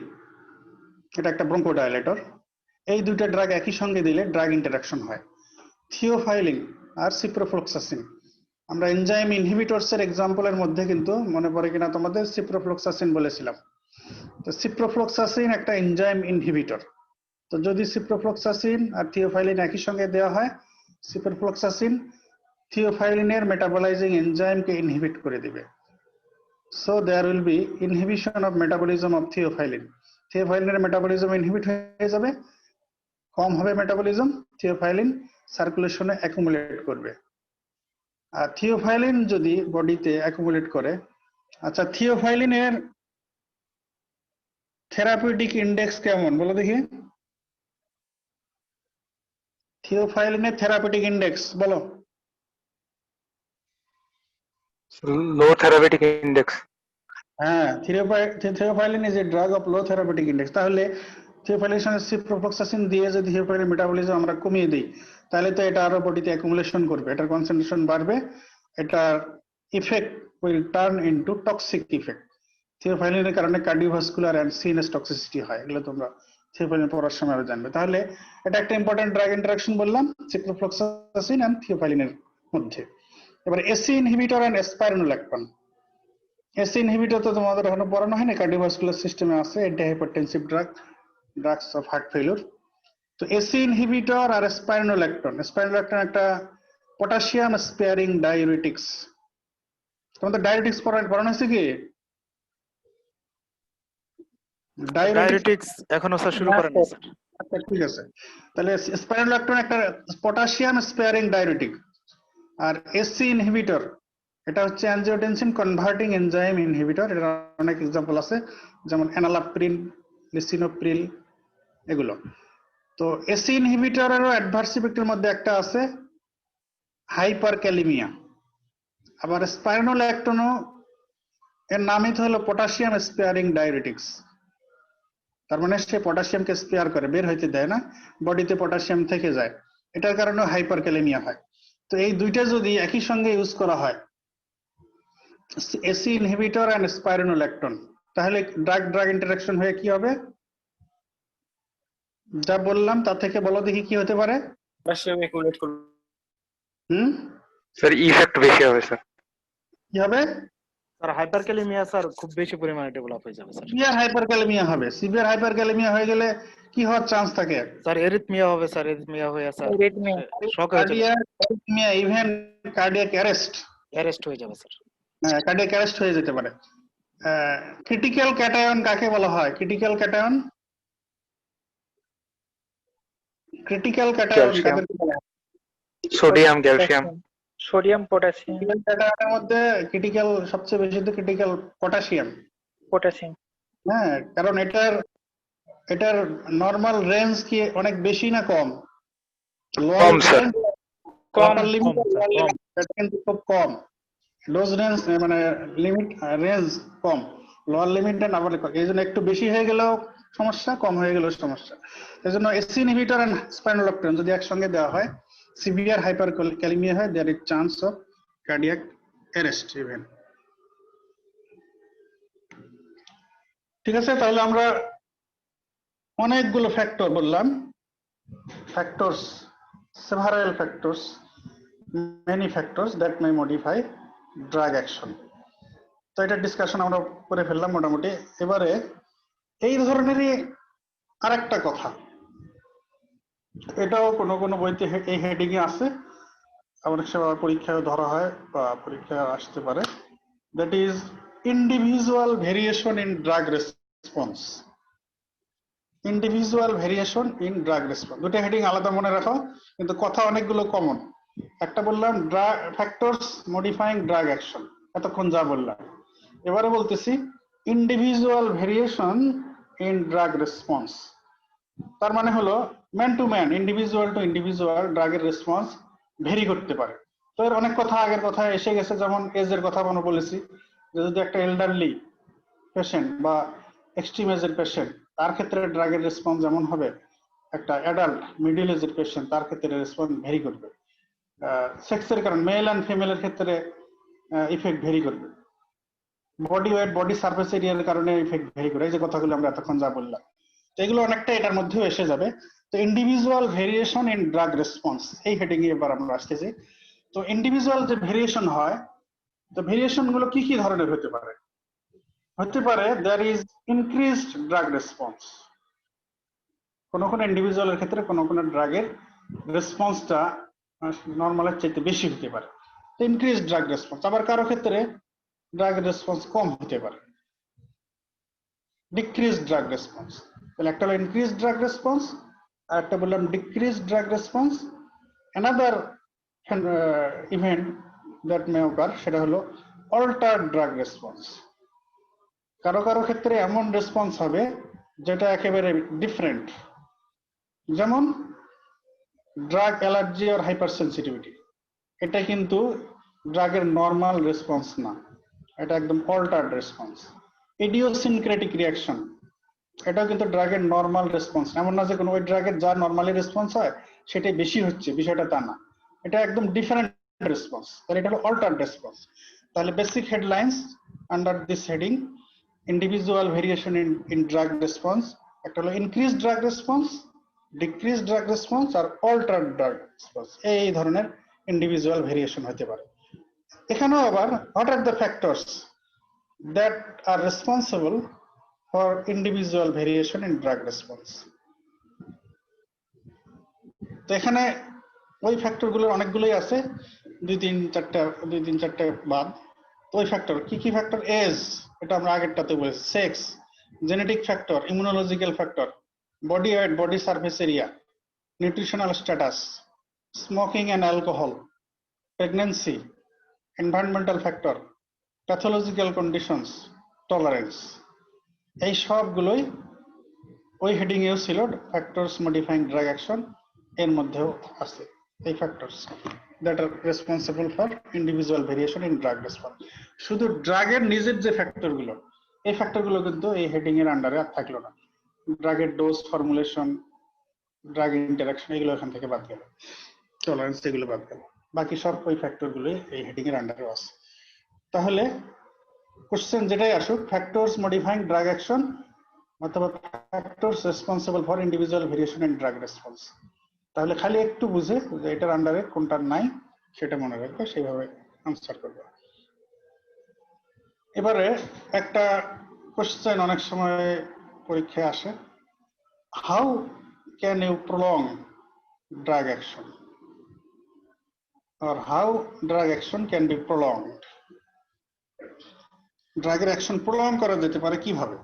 Speaker 1: এটা একটা ব্রঙ্কোডাইলেটর, এই দুইটা ড্রাগ একই সঙ্গে দিলে ড্রাগ ইন্টারাকশন হয়। থিওফাইলিন আর সিপ্রোফ্লক্সাসিন, আমরা এনজাইম ইনহিবিটরস এর এক্সাম্পলের মধ্যে কিন্তু মনে পড়ে কিনা তোমাদের সিপ্রোফ্লক্সাসিন বলেছিলাম। তো সিপ্রোফ্লক্সাসিন একটা এনজাইম ইনহিবিটর, তো যদি সিপ্রোফ্লক্সাসিন আর থিওফাইলিন একই সঙ্গে দেওয়া হয়, সিপ্রোফ্লক্সাসিন থিওফাইলিনের মেটাবলাইজিং এনজাইমকে ইনহিবিট করে দিবে। So there will be inhibition of metabolism of theophylline, থিওফাইলিনের মেটাবলিজম ইনহিবিট হয়ে যাবে, কম হবে মেটাবলিজম, থিওফাইলিন সার্কুলেশনে অ্যাকুমুলেট করবে। আর থিওফাইলিন যদি বডিতে অ্যাকুমুলেট করে, আচ্ছা থিওফাইলিনের থেরাপিউটিক ইন্ডেক্স কেমন বলো দেখি? থিওফাইলিনের থেরাপিউটিক ইন্ডেক্স বলো।
Speaker 6: লো থেরাপিউটিক ইন্ডেক্স।
Speaker 1: হ্যাঁ, theophylline is a drug of low therapeutic index. তাহলে থিওফাইলিনের সঙ্গে সিপ্রোফ্লক্সাসিন দিয়ে যদি থিওফাইলিন মেটাবলিজম আমরা কমিয়ে দিই তাহলে তো এটা আরো বডিতে অ্যাকুমুলেশন করবে, এটার কনসেন্ট্রেশন বাড়বে, এটার effect will turn into toxic effect. থিওফাইলিনের কারণে কার্ডিওভাস্কুলার এন্ড সিএনএস টক্সিসিটি হয়, এগুলো তোমরা থিওফাইলিন পড়ার সময় জানবে। তাহলে এটা একটা ইম্পর্টেন্ট ড্রাগ ইন্টারাকশন বললাম সিপ্রোফ্লক্সাসিন এন্ড থিওফাইলিনের মধ্যে। এবার ACE inhibitor and spironolactone. ACE inhibitor তো তোমাদের এখনো পড়ানো হয়নি, কার্ডিওভাস্কুলার সিস্টেমে আছে, anti hypertensive drugs of heart failure. তো এসি ইনহিবিটর আর স্পাইরোনোল্যাকটন একটা পটাশিয়াম স্পেয়ারিং ডাইউরেটিক্স। তোমাদের ডাইউরেটিক্স পড়ানো হয়েছে কি?
Speaker 2: ডায়াবেটিক্স এখনো স্যার শুরু করেন না স্যার।
Speaker 1: আচ্ছা ঠিক আছে, তাহলে স্পাইরোনোল্যাকটন একটা পটাশিয়াম স্পেয়ারিং ডাইউরেটিক, আর এসি ইনহিবিটর এটা হচ্ছে অ্যানজিওটেনসিন কনভার্টিং এনজাইম ইনহিবিটর। এর অনেক এক্সাম্পল আছে যেমন এনালাপ্রিন, লিসিনোপ্রিল এগুলো। তো এসি ইনহিবিটরেরও অ্যাডভার্স ইফেক্টের মধ্যে একটা আছে হাইপারক্যালিমিয়া। আবার স্পাইরোনোল্যাকটনও এর নামই তো হলো পটাশিয়াম স্পেয়ারিং ডাইউরেটিক্স, তার মানে সে পটাশিয়ামকে স্পেয়ার করে, বের হইতে দেয় না, বডিতে পটাশিয়াম থেকে যায়, এটার কারণে হাইপারক্যালেমিয়া হয়। তো এই দুইটা যদি একই সঙ্গে ইউজ করা হয়, এসি ইনহিবিটর এন্ড স্পাইরোনোল্যাকটন, তাহলে ড্রাগ ইন্টারাকশন হয়ে কি হবে? যা বললাম তা থেকে বলো দেখি কি হতে পারে?
Speaker 4: পটাশিয়াম অ্যাকুমুলেট করবে।
Speaker 1: হুম,
Speaker 6: স্যার ইফেক্ট বেশি হবে স্যার।
Speaker 1: কি হবে?
Speaker 2: স্যার হাইপারক্যালেমিয়া স্যার খুব বেশি পরিমাণে ডেভেলপ হয়ে যাবে স্যার।
Speaker 1: সিভিয়ার হাইপারক্যালেমিয়া হবে। সিভিয়ার হাইপারক্যালেমিয়া হয়ে গেলে কি হওয়ার চান্স থাকে?
Speaker 2: স্যার এরিথমিয়া হবে স্যার, এরিথমিয়া হয়ে স্যার শক হয়ে যাবে,
Speaker 1: cardiac arrhythmia, even cardiac arrest,
Speaker 2: arrest হয়ে যাবে স্যার।
Speaker 1: কার্ডিয়াক অ্যারেস্ট হয়ে যেতে পারে। ক্রিটিক্যাল ক্যাটায়ন কাকে বলা হয়? Critical cation, critical cation
Speaker 6: calcium,
Speaker 1: কাদেরকে বলা হয়?
Speaker 6: Sodium, calcium.
Speaker 7: Sodium, potassium,
Speaker 1: critical ক্যাটায়নের মধ্যে ক্রিটিক্যাল সবচেয়ে বেশি তো ক্রিটিক্যাল পটাশিয়াম।
Speaker 7: পটাশিয়াম।
Speaker 1: হ্যাঁ, কারণ এটার নরমাল রেঞ্জ কি অনেক বেশি না কম?
Speaker 6: কম, স্যার।
Speaker 7: কম,
Speaker 1: লিমিট
Speaker 2: কম।
Speaker 1: কিন্তু খুব কম। ডোজ রেঞ্জ মানে লিমিট রেঞ্জ কম, lower limit and upper limit, এই জন্য একটু বেশি হয়ে গেলেও সমস্যা, কম হয়ে গেলেও সমস্যা। এই জন্য এসি ইনহিবিটর এন্ড স্পাইনোলেকটন যদি একসঙ্গে দেওয়া হয়, সিভিয়ার হাইপারক্যালেমিয়া হয়, there is chance of cardiac arrest even. ঠিক আছে, তাহলে আমরা অনেকগুলো ফ্যাক্টর বললাম, factors, several factors, many factors that may modify drug action. তো এটা ডিসকাশন আমরা করে ফেললাম মোটামুটি। এবারে এই ধরনেরই আরেকটা কথা, এটাও কোনো কোনো বইতে এই হেডিং এ আছে, অনেক সময় পরীক্ষায় ধরা হয় বা পরীক্ষায় আসতে পারে, that is individual variation in drug response. Individual variation in drug response, দুটো হেডিং আলাদা মনে রাখো, কিন্তু কথা অনেকগুলো কমন। একটা বললাম drug factors modifying drug action, এতক্ষণ যা বললাম। এবারে বলতেছি individual variation in drug response. তার মানে হলো man to man, individual to individual ড্রাগের রেসপন্স ভেরি করতে পারে। তো এর অনেক কথা আগের কথা এসে গেছে, যেমন এজের কথা মনে বলেছি, যে যদি একটা এল্ডারলি পেশেন্ট বা এক্সট্রিম এজের পেশেন্ট, তার ক্ষেত্রে ড্রাগের রেসপন্স যেমন হবে, একটা অ্যাডাল্ট মিডল এজের পেশেন্ট তার ক্ষেত্রে রেসপন্স ভেরি করবে। সেক্সের কারণে মেল অ্যান্ড ফিমেলের ক্ষেত্রে ইফেক্ট ভেরি করবে। বডি ওয়েট, বডি সারফেস এরিয়ার কারণে ইফেক্ট ভেরি করে, এই যে কথাগুলো আমরা এতক্ষণ যা বললাম, তো এগুলো অনেকটা এটার মধ্যেও এসে যাবে। তো individual variation in drug response, এই হেডিং এ এবার আমরা আসতেছি। তো ইন্ডিভিজুয়াল যে ভেরিয়েশন হয়, তো ভেরিয়েশন গুলো কি কি ধরনের হতে পারে? হতে পারে there is increased drug response, কোন কোন ইন্ডিভিজুয়ালের ক্ষেত্রে কোন কোন ড্রাগের রেসপন্সটা নর্মালের চাইতে বেশি হতে পারে, তো ইনক্রিজড ড্রাগ রেসপন্স। আবার কারো ক্ষেত্রে ড্রাগ রেসপন্স কম হতে পারে, ডিক্রিজড ড্রাগ রেসপন্স। তাহলে একটা হলো ইনক্রিজড ড্রাগ রেসপন্স, আর একটা বললাম decreased drug response. Another event that may occur, সেটা হলো অল্টার্ড ড্রাগ রেসপন্স। কারো কারো ক্ষেত্রে এমন রেসপন্স হবে যেটা একেবারে ডিফারেন্ট, যেমন ড্রাগ অ্যালার্জি আর হাইপার সেন্সিটিভিটি, এটা কিন্তু ড্রাগের নর্মাল রেসপন্স না, এটা একদম অল্টার্ড রেসপন্স। ইডিওসিনক্রেটিক রিঅ্যাকশন, এটাও কিন্তু ড্রাগের নর্মাল রেসপন্স, এমন না যে কোনো ওই ড্রাগের যা নর্মালি রেসপন্স হয় সেটাই বেশি হচ্ছে, বিষয়টা তা না, এটা একদম ডিফারেন্ট রেসপন্স, তাহলে এটা হলো অল্টার্ড রেসপন্স। তাহলে basic headlines under this heading, individual variation in drug response, একটা হলো increase drug response, decrease drug response আর অল্টার্ড ড্রাগ রেসপন্স, এই ধরনের ইন্ডিভিজুয়াল ভেরিয়েশন হতে পারে। এখানেও আবার what are the factors that are responsible for individual variation in drug response? তো এখানে ওই ফ্যাক্টর গুলো অনেকগুলোই আছে, দুই তিন চারটে বাদ। তো ওই ফ্যাক্টর কি কি? ফ্যাক্টর এজ, এটা আমরা আগেরটাতে বলেছি, sex, genetic factor, immunological factor, body weight, body surface area, nutritional status, smoking and alcohol, pregnancy, environmental factor, pathological conditions, tolerance, এই সবগুলোই ওই হেডিং এও ছিল, ফ্যাক্টরস মডিফাইং ড্রাগ অ্যাকশন এর মধ্যেও আছে এই factors that R responsible for individual variation in drug response. শুধু ড্রাগের নিজের যে ফ্যাক্টরগুলো, এই ফ্যাক্টরগুলো কিন্তু এই হেডিং এর আন্ডারে আর থাকলো না। ড্রাগের ডোজ, ফর্মুলেশন, ড্রাগ ইন্টারাকশন, এগুলো এখান থেকে বাদ গেল, টলারেন্স এগুলো বাদ গেল, বাকি সব ওই ফ্যাক্টরগুলোই এই হেডিং এর আন্ডারে আছে। তাহলে কোশ্চেন যেটাই আসুক, ফ্যাক্টরস মডিফাইং ড্রাগ অ্যাকশন অথবা factors responsible for individual variation in drug response, তাহলে খালি একটু বুঝে যে এটার আন্ডারে কোনটা নাই সেটা মনে রাখবে, সেইভাবে আনসার করবে। এবারে একটা কোশ্চেন অনেক সময় পরীক্ষায় আসে, how can you prolong drug action, or how drug action can be prolonged? ড্রাগের অ্যাকশন প্রলং করা যেতে পারে কিভাবে?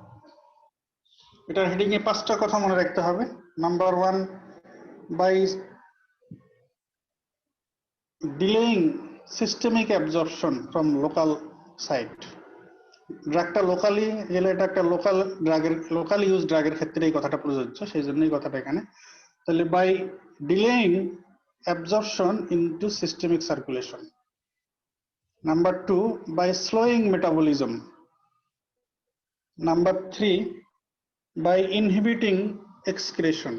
Speaker 1: এটার হেডিং এ 5টা কথা মনে রাখতে হবে। Number 1, by delaying systemic absorption from local site. ড্রাগটা লোকালি গেলে এটা একটা লোকাল ইউজ ড্রাগের ক্ষেত্রে এই কথাটা প্রযোজ্য, সেই জন্যই কথাটা এখানে। তাহলে by delaying absorption into systemic circulation. Number 2, by slowing metabolism. Number 3, by inhibiting excretion.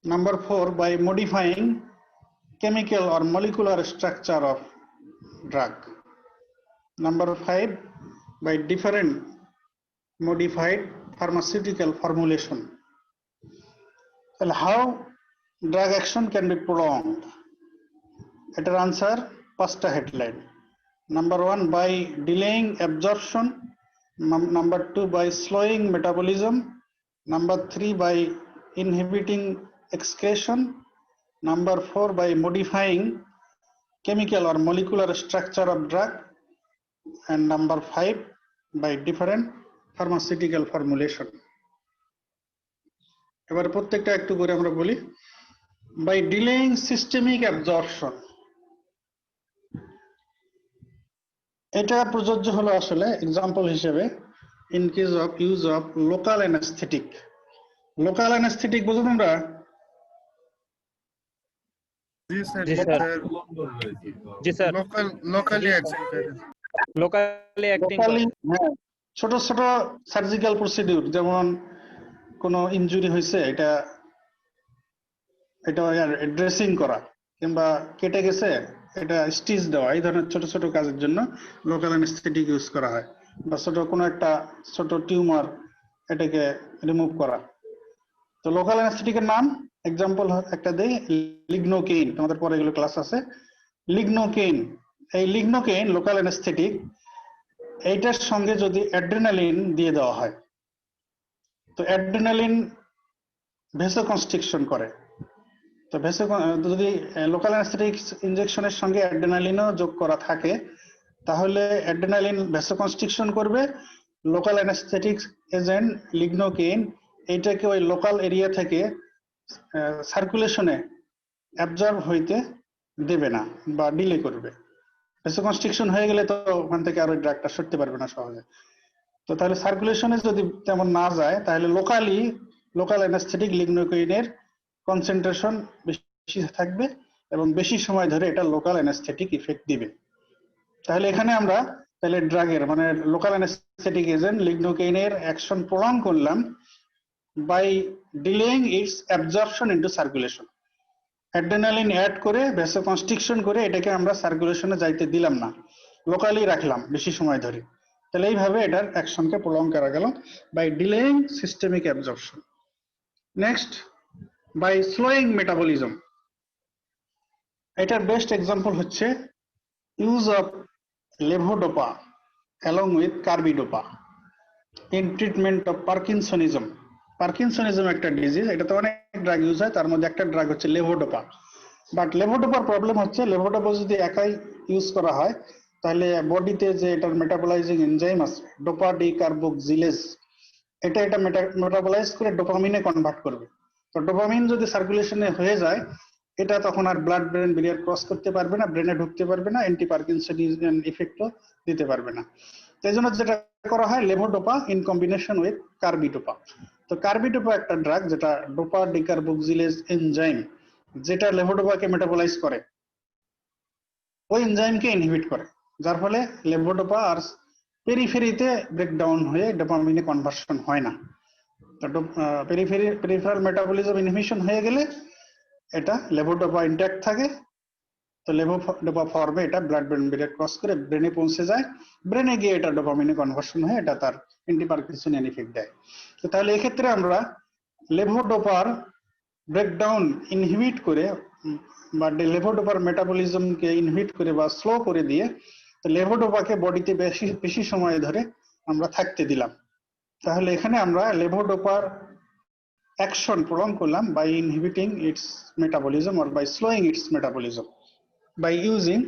Speaker 1: Number 4, by modifying chemical or molecular structure of drug. Number 5, by different modified pharmaceutical formulation. Well, how drug action can be prolonged? Etar answer 5টা headline. Number 1, by delaying absorption. Number 2, by slowing metabolism. Number 3, by inhibiting excretion. Number 4, by modifying chemical or molecular structure of drug. And number 5, by different pharmaceutical formulation. এবার প্রত্যেকটা একটু করে আমরা বলি। বাই ডিলেইং সিস্টেমিক অ্যাবজর্পশন, এটা প্রযোজ্য হলো আসলে এক্সাম্পল হিসেবে in case of use of local anaesthetic. Local anaesthetic বোঝো তোমরা?
Speaker 3: जी सर
Speaker 8: जी सर। जी सर।
Speaker 3: लोकली एक्शन करें।
Speaker 8: লোকালি অ্যাক্টিং
Speaker 1: লোকালি, হ্যাঁ, ছোট ছোট সার্জিক্যাল প্রসিডিউর, যেমন কোনো ইনজুরি হয়েছে এটা ড্রেসিং করা, কিংবা কেটে গেছে এটা স্টিচ দেওয়া, এই ধরনের ছোট ছোট কাজের জন্য লোকাল অ্যানেস্থেটিক ইউজ করা হয়। বা ছোট কোনো একটা ছোট টিউমার, এটাকে রিমুভ করা। তো লোকাল অ্যানেস্থেটিকের নাম এক্সাম্পল একটা দেই, লিগনোকেইন। তোমাদের পরে এগুলো ক্লাস আছে। লিগনোকেইন, এই লিগনোকেইন লোকাল অ্যানেস্থেটিক, এইটার সঙ্গে যদি অ্যাড্রেনালিন দিয়ে দেওয়া হয়, তো অ্যাড্রেনালিন ভেসোকনস্ট্রিকশন করে। তো যদি লোকাল অ্যানেস্থেটিক ইনজেকশনের সঙ্গে অ্যাড্রেনালিনও যোগ করা থাকে, তাহলে অ্যাড্রেনালিন ভেসোকনস্ট্রিকশন করবে। লোকাল অ্যানেস্থেটিক এজেন্ট লিগনোকেইন এইটাকে ওই লোকাল এরিয়া থেকে সার্কুলেশনে অ্যাবজর্ব হইতে দেবে না বা ডিলে করবে। ভেসোকনস্ট্রিকশন হয়ে গেলে তো ওখান থেকে আর ওই ড্রাগটা সরতে পারবে না সহজে। তো তাহলে সার্কুলেশনে যদি তেমন না যায়, তাহলে লোকাল অ্যানেস্থেটিক লিগনোকেইনের কনসেন্ট্রেশন বেশি থাকবে এবং বেশি সময় ধরে এটা লোকাল অ্যানেস্থেটিক ইফেক্ট দিবে। তাহলে এখানে আমরা তাহলে ড্রাগের মানে লোকাল অ্যানেস্থেটিক এজেন্ট লিগনোকেইনের অ্যাকশন প্রলং করলাম by delaying its absorption into circulation. Adrenaline add করে ভেসোকনস্ট্রিকশন করে এটাকে আমরা সার্কুলেশনে যাইতে দিলাম না, লোকালি রাখলাম বেশি সময় ধরে। তাহলে এইভাবে এটার অ্যাকশনকে প্রলং করা গেল by delaying systemic absorption. Next, by slowing metabolism. এটার বেস্ট এক্সাম্পল হচ্ছে use of levodopa along with carbidopa in treatment of parkinsonism. Parkinsonism একটা ডিজিজ, এটাতে অনেক ড্রাগ ইউজ হয়, তার মধ্যে একটা ড্রাগ হচ্ছে লেভোডোপা। বাট লেভোডোপার প্রবলেম হচ্ছে লেভোডোপা যদি একাই ইউজ করা হয়, তাহলে বডিতে যে এটার মেটাবলাইজিং এনজাইম আছে ডোপা ডি কার্বক্সিলেজ, এটা মেটাবলাইজ করে ডোপামিনে কনভার্ট করবে। তো ডোপামিন যদি সার্কুলেশনে হয়ে যায়, এটা তখন আর ব্লাড ব্রেন ব্যারিয়ার ক্রস করতে পারবে না, ব্রেনে ঢুকতে পারবে না, অ্যান্টি পার্কিনসনিজম ইফেক্টও দিতে পারবে না। তাই জন্য যেটা করা হয় levodopa in combination with carbidopa. তো কার্বিডোপা একটা ড্রাগ যেটা ডোপা ডিকার্বক্সিলেজ এনজাইম, যেটা লেভোডোপাকে মেটাবলাইজ করে, ওই এনজাইমকে ইনহিবিট করে, যার ফলে লেভোডোপা আর পেরিফেরিতে ব্রেকডাউন হয়ে ডোপামিনে কনভার্সন হয় না। তো পেরিফেরাল মেটাবলিজম ইনহিবিশন হয়ে গেলে এটা লেভোডোপা ইনট্যাক্ট থাকে। তো লেভোডোপা ফর্মে এটা ব্লাড ব্রেন ব্যারিয়ার ক্রস করে ব্রেনে পৌঁছে যায়, ব্রেনে গিয়ে এটা ডোপামিনে কনভার্সন হয়ে এটা তার অ্যান্টি পার্কিনসনিয়ান ইফেক্ট দেয়। তো তাহলে এক্ষেত্রে আমরা লেভোডোপার ব্রেকডাউন ইনহিবিট করে বা লেভোডোপার মেটাবলিজমকে ইনহিবিট করে বা স্লো করে দিয়ে লেভোডোপাকে বডিতে বেশি বেশি সময় ধরে আমরা থাকতে দিলাম। তাহলে এখানে আমরা লেভোডোপার অ্যাকশন প্রলং করলাম by inhibiting its metabolism or by slowing its metabolism by using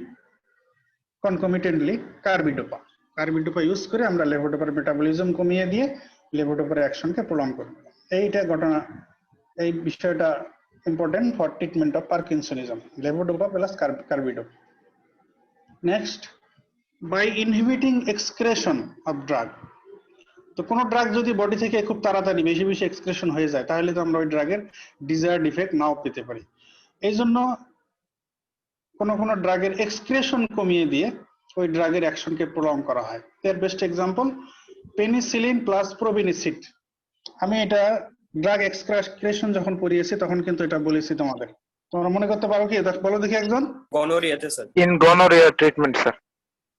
Speaker 1: concomitantly carbidopa. Carbidopa use করে আমরা লেভোডোপার মেটাবলিজম কমিয়ে দিয়ে লেভোডোপার অ্যাকশনকে প্রলং করব। এইটা ঘটনা, এই বিষয়টা important for treatment of parkinsonism, levodopa plus carbidopa. Next, by inhibiting excretion of drug. তো কোনো ড্রাগ যদি বডি থেকে খুব তাড়াতাড়ি বেশি বেশি এক্সক্রেশন হয়ে যায় তাহলে তো আমরা ওই ড্রাগের ডিজায়ার্ড ইফেক্ট নাও পেতে পারি। এই জন্য কোনো ড্রাগের এক্সক্রেশন কমিয়ে দিয়ে ওই ড্রাগের অ্যাকশনকে প্রলং করা হয়। এর বেস্ট এক্সাম্পল পেনিসিলিন প্লাস প্রোবিনিসিড। আমি এটা ড্রাগ এক্সক্রেশন যখন পড়িয়েছি তখন কিন্তু এটা বলেছি তোমাদের, তোমরা মনে করতে পারো কি? বলো দেখি একজন।
Speaker 4: Gonorrhea, sir.
Speaker 6: In gonorrhoea treatment sir.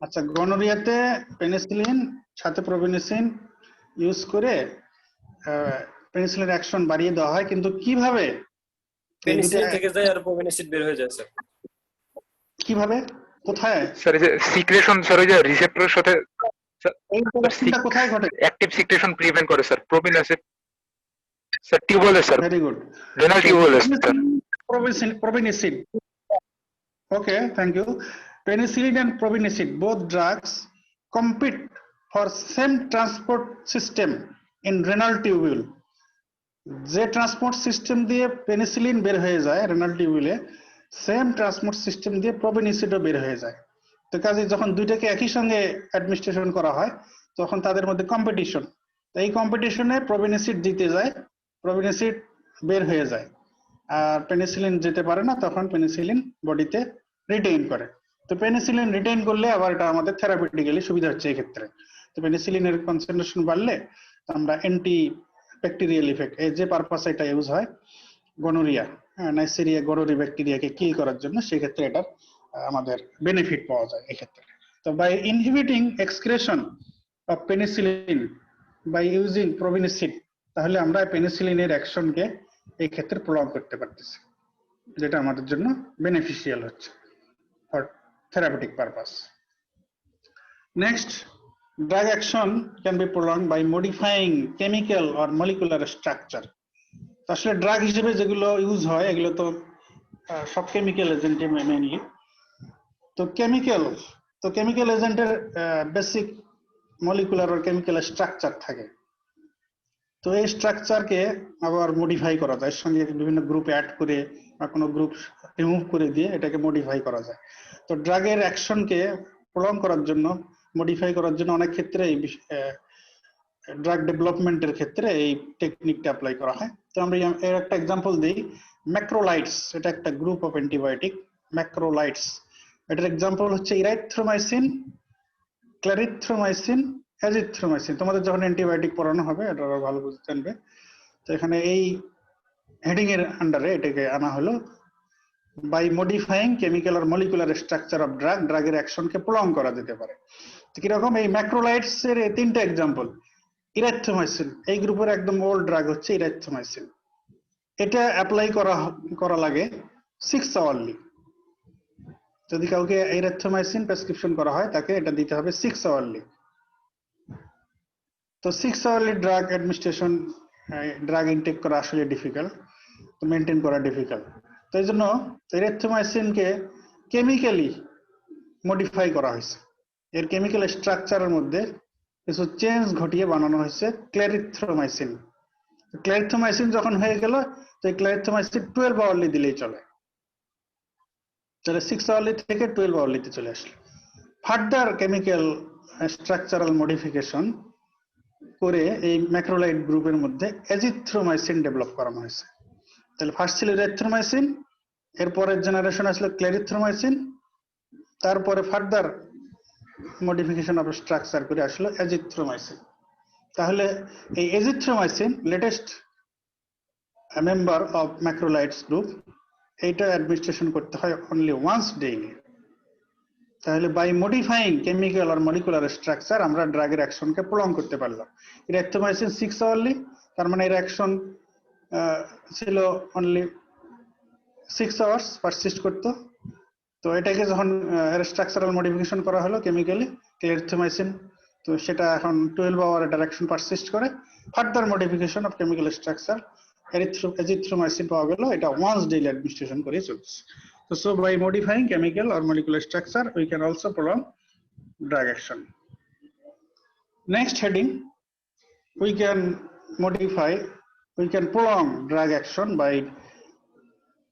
Speaker 1: আচ্ছা, গনোরিয়াতে পেনিসিলিন সাথে প্রোবিনিসিন ইউজ করে পেনিসিলিন অ্যাকশন বাড়িয়ে দেওয়া হয়, কিন্তু কিভাবে?
Speaker 4: Penicillin থেকে যায় আর probenecid বের হয়ে যায়, স্যার।
Speaker 1: কিভাবে, কোথায়?
Speaker 6: স্যার এই যে সিক্রেশন স্যার, ওই যে রিসেপ্টরের সাথে
Speaker 1: এই প্রোডাকশনটা কোথায় ঘটে?
Speaker 6: অ্যাক্টিভ সিক্রেশন প্রিভেন্ট করে স্যার। প্রোবিনাসিড স্যার টিউবওয়েলে স্যার,
Speaker 1: ভেরি গুড।
Speaker 6: রেনাল টিউবওয়েলে sir.
Speaker 1: Probenicid. Okay, thank you. Penicillin and probenicid, both drugs compete for same transport system in renal tubule. যে ট্রান্সপোর্ট সিস্টেম দিয়ে পেনিসিলিন বের হয়ে যায় রেনাল টিউবুলে, সেম ট্রান্সপোর্ট সিস্টেম দিয়ে প্রোবেনিসিডও বের হয়ে যায়। তো কাজে যখন দুইটাকে একই সঙ্গে অ্যাডমিনিস্ট্রেশন করা হয় তখন তাদের মধ্যে কম্পিটিশন। তো এই কম্পিটিশনে প্রোবেনিসিড জিতে যায়, প্রোবেনিসিড বের হয়ে যায়, আর পেনিসিলিন যেতে পারে না, তখন পেনিসিলিন বডিতে রিটেইন করে। তো পেনিসিলিন রিটেইন করলে আবার এটা আমাদের থেরাপিউটিক্যালি সুবিধা হচ্ছে এই ক্ষেত্রে। তো পেনিসিলিনের কনসেন্ট্রেশন বাড়লে আমরা অ্যান্টি ব্যাকটেরিয়াল ইফেক্ট, এই যে পারপাসে এটা ইউজ হয় গনোরিয়া, নাইসেরিয়া গনোরি ব্যাকটেরিয়াকে কিল করার জন্য, সেই ক্ষেত্রে এটার আমাদের বেনিফিট পাওয়া যায় এই ক্ষেত্রে। তো by inhibiting excretion of penicillin by using probenecid, তাহলে আমরা পেনিসিলিনের অ্যাকশনকে এই ক্ষেত্রে প্রলং করতে পারতেছি, যেটা আমাদের জন্য বেনিফিশিয়াল হচ্ছে for therapeutic purpose. Next, drug action can be prolonged by modifying chemical or molecular structure. আসলে ড্রাগ হিসেবে যেগুলো ইউজ হয় এগুলো তো সব কেমিক্যাল এজেন্টে মেইনলি। তো কেমিক্যাল এজেন্টের বেসিক মলিকুলার আর কেমিক্যাল স্ট্রাকচার থাকে। তো এই স্ট্রাকচারকে আবার মডিফাই করা যায়, এর সঙ্গে বিভিন্ন গ্রুপ অ্যাড করে বা কোনো গ্রুপ রিমুভ করে দিয়ে এটাকে মডিফাই করা যায়। তো ড্রাগের অ্যাকশনকে প্রলং করার জন্য, মডিফাই করার জন্য অনেক ক্ষেত্রে এই ড্রাগ ডেভেলপমেন্টের ক্ষেত্রে এই টেকনিকটা অ্যাপ্লাই করা হয়। তো আমরা এর একটা এক্সাম্পল দিই, ম্যাক্রোলাইটস, এটা একটা গ্রুপ অফ অ্যান্টিবায়োটিক। ম্যাক্রোলাইটস, এটার এক্সাম্পল হচ্ছে ইরাইথ্রোমাইসিন, ক্লারিথ্রোমাইসিন, অ্যাজিথ্রোমাইসিন। তোমাদের যখন অ্যান্টিবায়োটিক পড়ানো হবে এটা ভালো বুঝতে জানবে। তো এখানে এই হেডিং এর আন্ডারে এটাকে আনা হলো বাই মডিফাইং কেমিক্যাল আর মলিকুলার স্ট্রাকচার অফ ড্রাগ, ড্রাগের অ্যাকশনকে প্রলং করা যেতে পারে। কিরকম? এই ম্যাক্রোলাইটস এর তিনটা এক্সাম্পল। ইরাইথ্রোমাইসিন, এই গ্রুপের একদম ওল্ড ড্রাগ হচ্ছে ইরাইথ্রোমাইসিন। এটা অ্যাপ্লাই করা লাগে 6 আওয়ারলি। যদি কাউকে ইরাইথ্রোমাইসিন প্রেসক্রিপশন করা হয় তাকে এটা দিতে হবে 6 আওয়ারলি। তো 6 hourly drug administration, drug intake করা আসলে ডিফিকাল্ট, তো মেনটেন করা ডিফিকাল্ট। তো এই জন্য ইরাইথ্রোমাইসিনকে কেমিক্যালি মডিফাই করা হয়েছে, এর কেমিক্যাল স্ট্রাকচারের মধ্যে কিছু চেঞ্জ ঘটিয়ে বানানো হয়েছে ক্লারিথ্রোমাইসিন। ক্লারিথ্রোমাইসিন যখন হয়ে গেল, তো এই ক্লারিথ্রোমাইসিন 12 আওয়ারলি দিলেই চলে, তাহলে 6 আওয়ারলি থেকে 12 আওয়ারলিতে চলে আসলো। ফার্দার কেমিক্যাল স্ট্রাকচারাল মডিফিকেশন করে এই ম্যাক্রোলাইট গ্রুপের মধ্যে এজিথ্রোমাইসিন ডেভেলপ করানো হয়েছে। তাহলে ফার্স্ট ছিল ইরাইথ্রোমাইসিন, এর পরের জেনারেশন আসলো ক্লারিথ্রোমাইসিন, তারপরে ফার্দার মডিফিকেশন অফ স্ট্রাকচার করে আসলো এজিথ্রোমাইসিন। তাহলে এই azithromycin latest member of macrolides group, এইটা অ্যাডমিনিস্ট্রেশন করতে হয় অনলি ওয়ান্স ডেইলি। তাহলে বাই মডিফাইং কেমিক্যাল আর মলিকুলার স্ট্রাকচার আমরা ড্রাগের অ্যাকশনকে প্রলং করতে পারলাম। ইরাইথ্রোমাইসিন 6 আওয়ারলি, তার মানে এর অ্যাকশন ছিল অনলি 6 আওয়ার্স পারসিস্ট করতো। তো এটাকে যখন স্ট্রাকচারাল মডিফিকেশন করা হলো কেমিক্যালি ক্লেরিথ্রোমাইসিন, তো সেটা এখন 12 আওয়ার ডাইরেকশন পারসিস্ট করে। Further modification of chemical structure azithromycin পাওয়া গেল, এটা ওয়ান্স ডেইলি অ্যাডমিনিস্ট্রেশন করে চলছে। So by modifying chemical or molecular structure, we can also prolong drug action. Next heading, we can prolong drug action by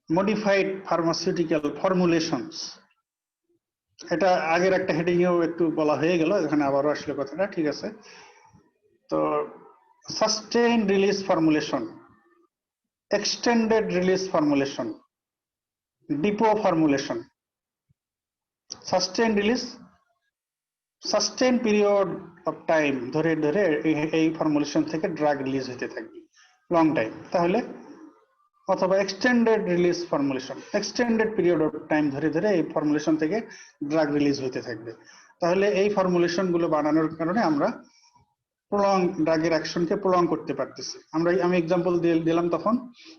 Speaker 1: modified pharmaceutical formulations. এটা আগের একটা হেডিং এও একটু বলা হয়ে গেল, এখানে আবারও আসলে কথাটা, ঠিক আছে। তো sustain release formulation, extended release formulation, depot formulation. Sustain release, sustain period of time ধরে ধরে এই ফর্মুলেশন থেকে ড্রাগ রিলিজ হতে থাকবে লং টাইম, তাহলে অথবা extended release formulation, extended period of time ধরে ধরে এই ফর্মুলেশন থেকে ড্রাগ রিলিজ হতে থাকবে। তাহলে এই ফর্মুলেশন গুলো বানানোর কারণে আমরা প্রলং ড্রাগের অ্যাকশনকে প্রলং করতে পারতেছি। আমি এক্সাম্পল দিলাম তখন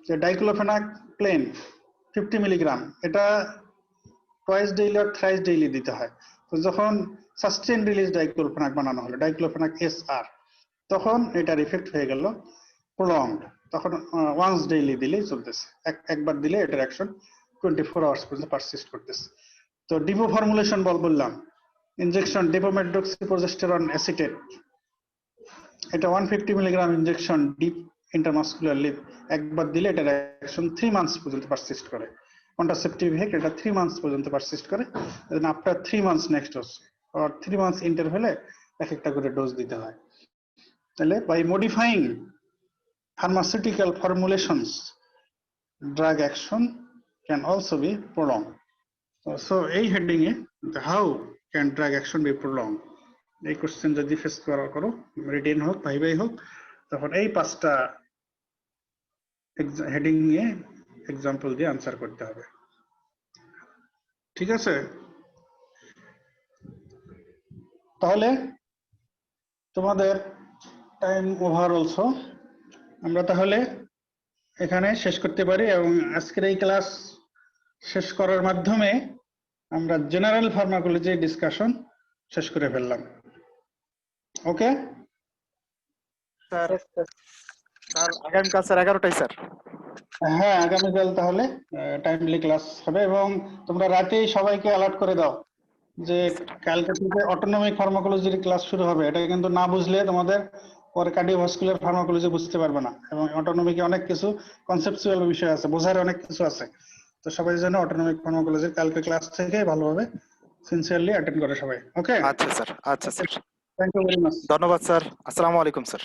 Speaker 1: যে ডাইক্লোফেনাক প্লেন 50 মিলিগ্রাম, এটা টুয়াইস ডেইলি আর থ্রাইস ডেইলি দিতে হয়। তো যখন সাস্টেইন রিলিজ ডাইক্লোফেনাক বানানো হলো, ডাইক্লোফেনাক এসআর, তখন এটার ইফেক্ট হয়ে গেল প্রলংড, তখন ওয়ান্স ডেইলি দিলেই চলতেছে, একবার দিলে এটার অ্যাকশন 24 আওয়ার্স পর্যন্ত পারসিস্ট করতেছে। তো ডিপো ফর্মুলেশন বললাম, ইনজেকশন ডিপোমেট্রোক্সিপ্রোজেস্টেরন অ্যাসিটেট, এটা 150 মিলিগ্রাম ইনজেকশন ডিপ ইন্টারমাসকুলারলি একবার দিলে এটার অ্যাকশন 3 মান্থস পর্যন্ত পারসিস্ট করে। কন্ট্রাসেপটিভ ইফেক্ট এটা 3 মান্থস পর্যন্ত পারসিস্ট করে। Then after 3 months next dose, আর 3 মান্থস ইন্টারভ্যালে এক একটা করে ডোজ দিতে হয়। তাহলে by modifying pharmaceutical formulations, drug action can also be prolonged. So এই heading A how can drug action be prolonged, এই কোশ্চেন যদি ফেস করো রিটেন হোক ভাইভাই হোক, তখন এই 5টা হেডিং নিয়ে এক্সাম্পল দিয়ে আনসার করতে হবে, ঠিক আছে। তাহলে তোমাদের টাইম ওভার অলসো, আমরা তাহলে এখানে শেষ করতে পারি এবং আজকের এই ক্লাস শেষ করার মাধ্যমে আমরা জেনারেল ফার্মাকোলজি ডিসকাশন শেষ করে ফেললাম। ওকে
Speaker 2: স্যার, স্যার আগামীকাল স্যার 11টায় স্যার।
Speaker 1: হ্যাঁ, আগামীকাল তাহলে টাইমলি ক্লাস হবে এবং তোমরা রাতেই সবাইকে অ্যালার্ট করে দাও যে কালকে থেকে অটোনমিক ফার্মাকোলজির ক্লাস শুরু হবে। এটা কিন্তু না বুঝলে তোমাদের পরে কার্ডিওভাস্কুলার ফার্মাকোলজি বুঝতে পারবে না, এবং অটোনমিকে অনেক কিছু কনসেপচুয়াল বিষয় আছে, বোঝার অনেক কিছু আছে। তো সবাই যেন অটোনমিক ফার্মাকোলজির কালকে ক্লাস থেকে ভালোভাবে সিনসিয়ারলি অ্যাটেন্ড করে সবাই। ওকে,
Speaker 2: আচ্ছা স্যার, আচ্ছা sir,
Speaker 1: thank you very much.
Speaker 2: ধন্যবাদ স্যার। আসসালামু আলাইকুম স্যার।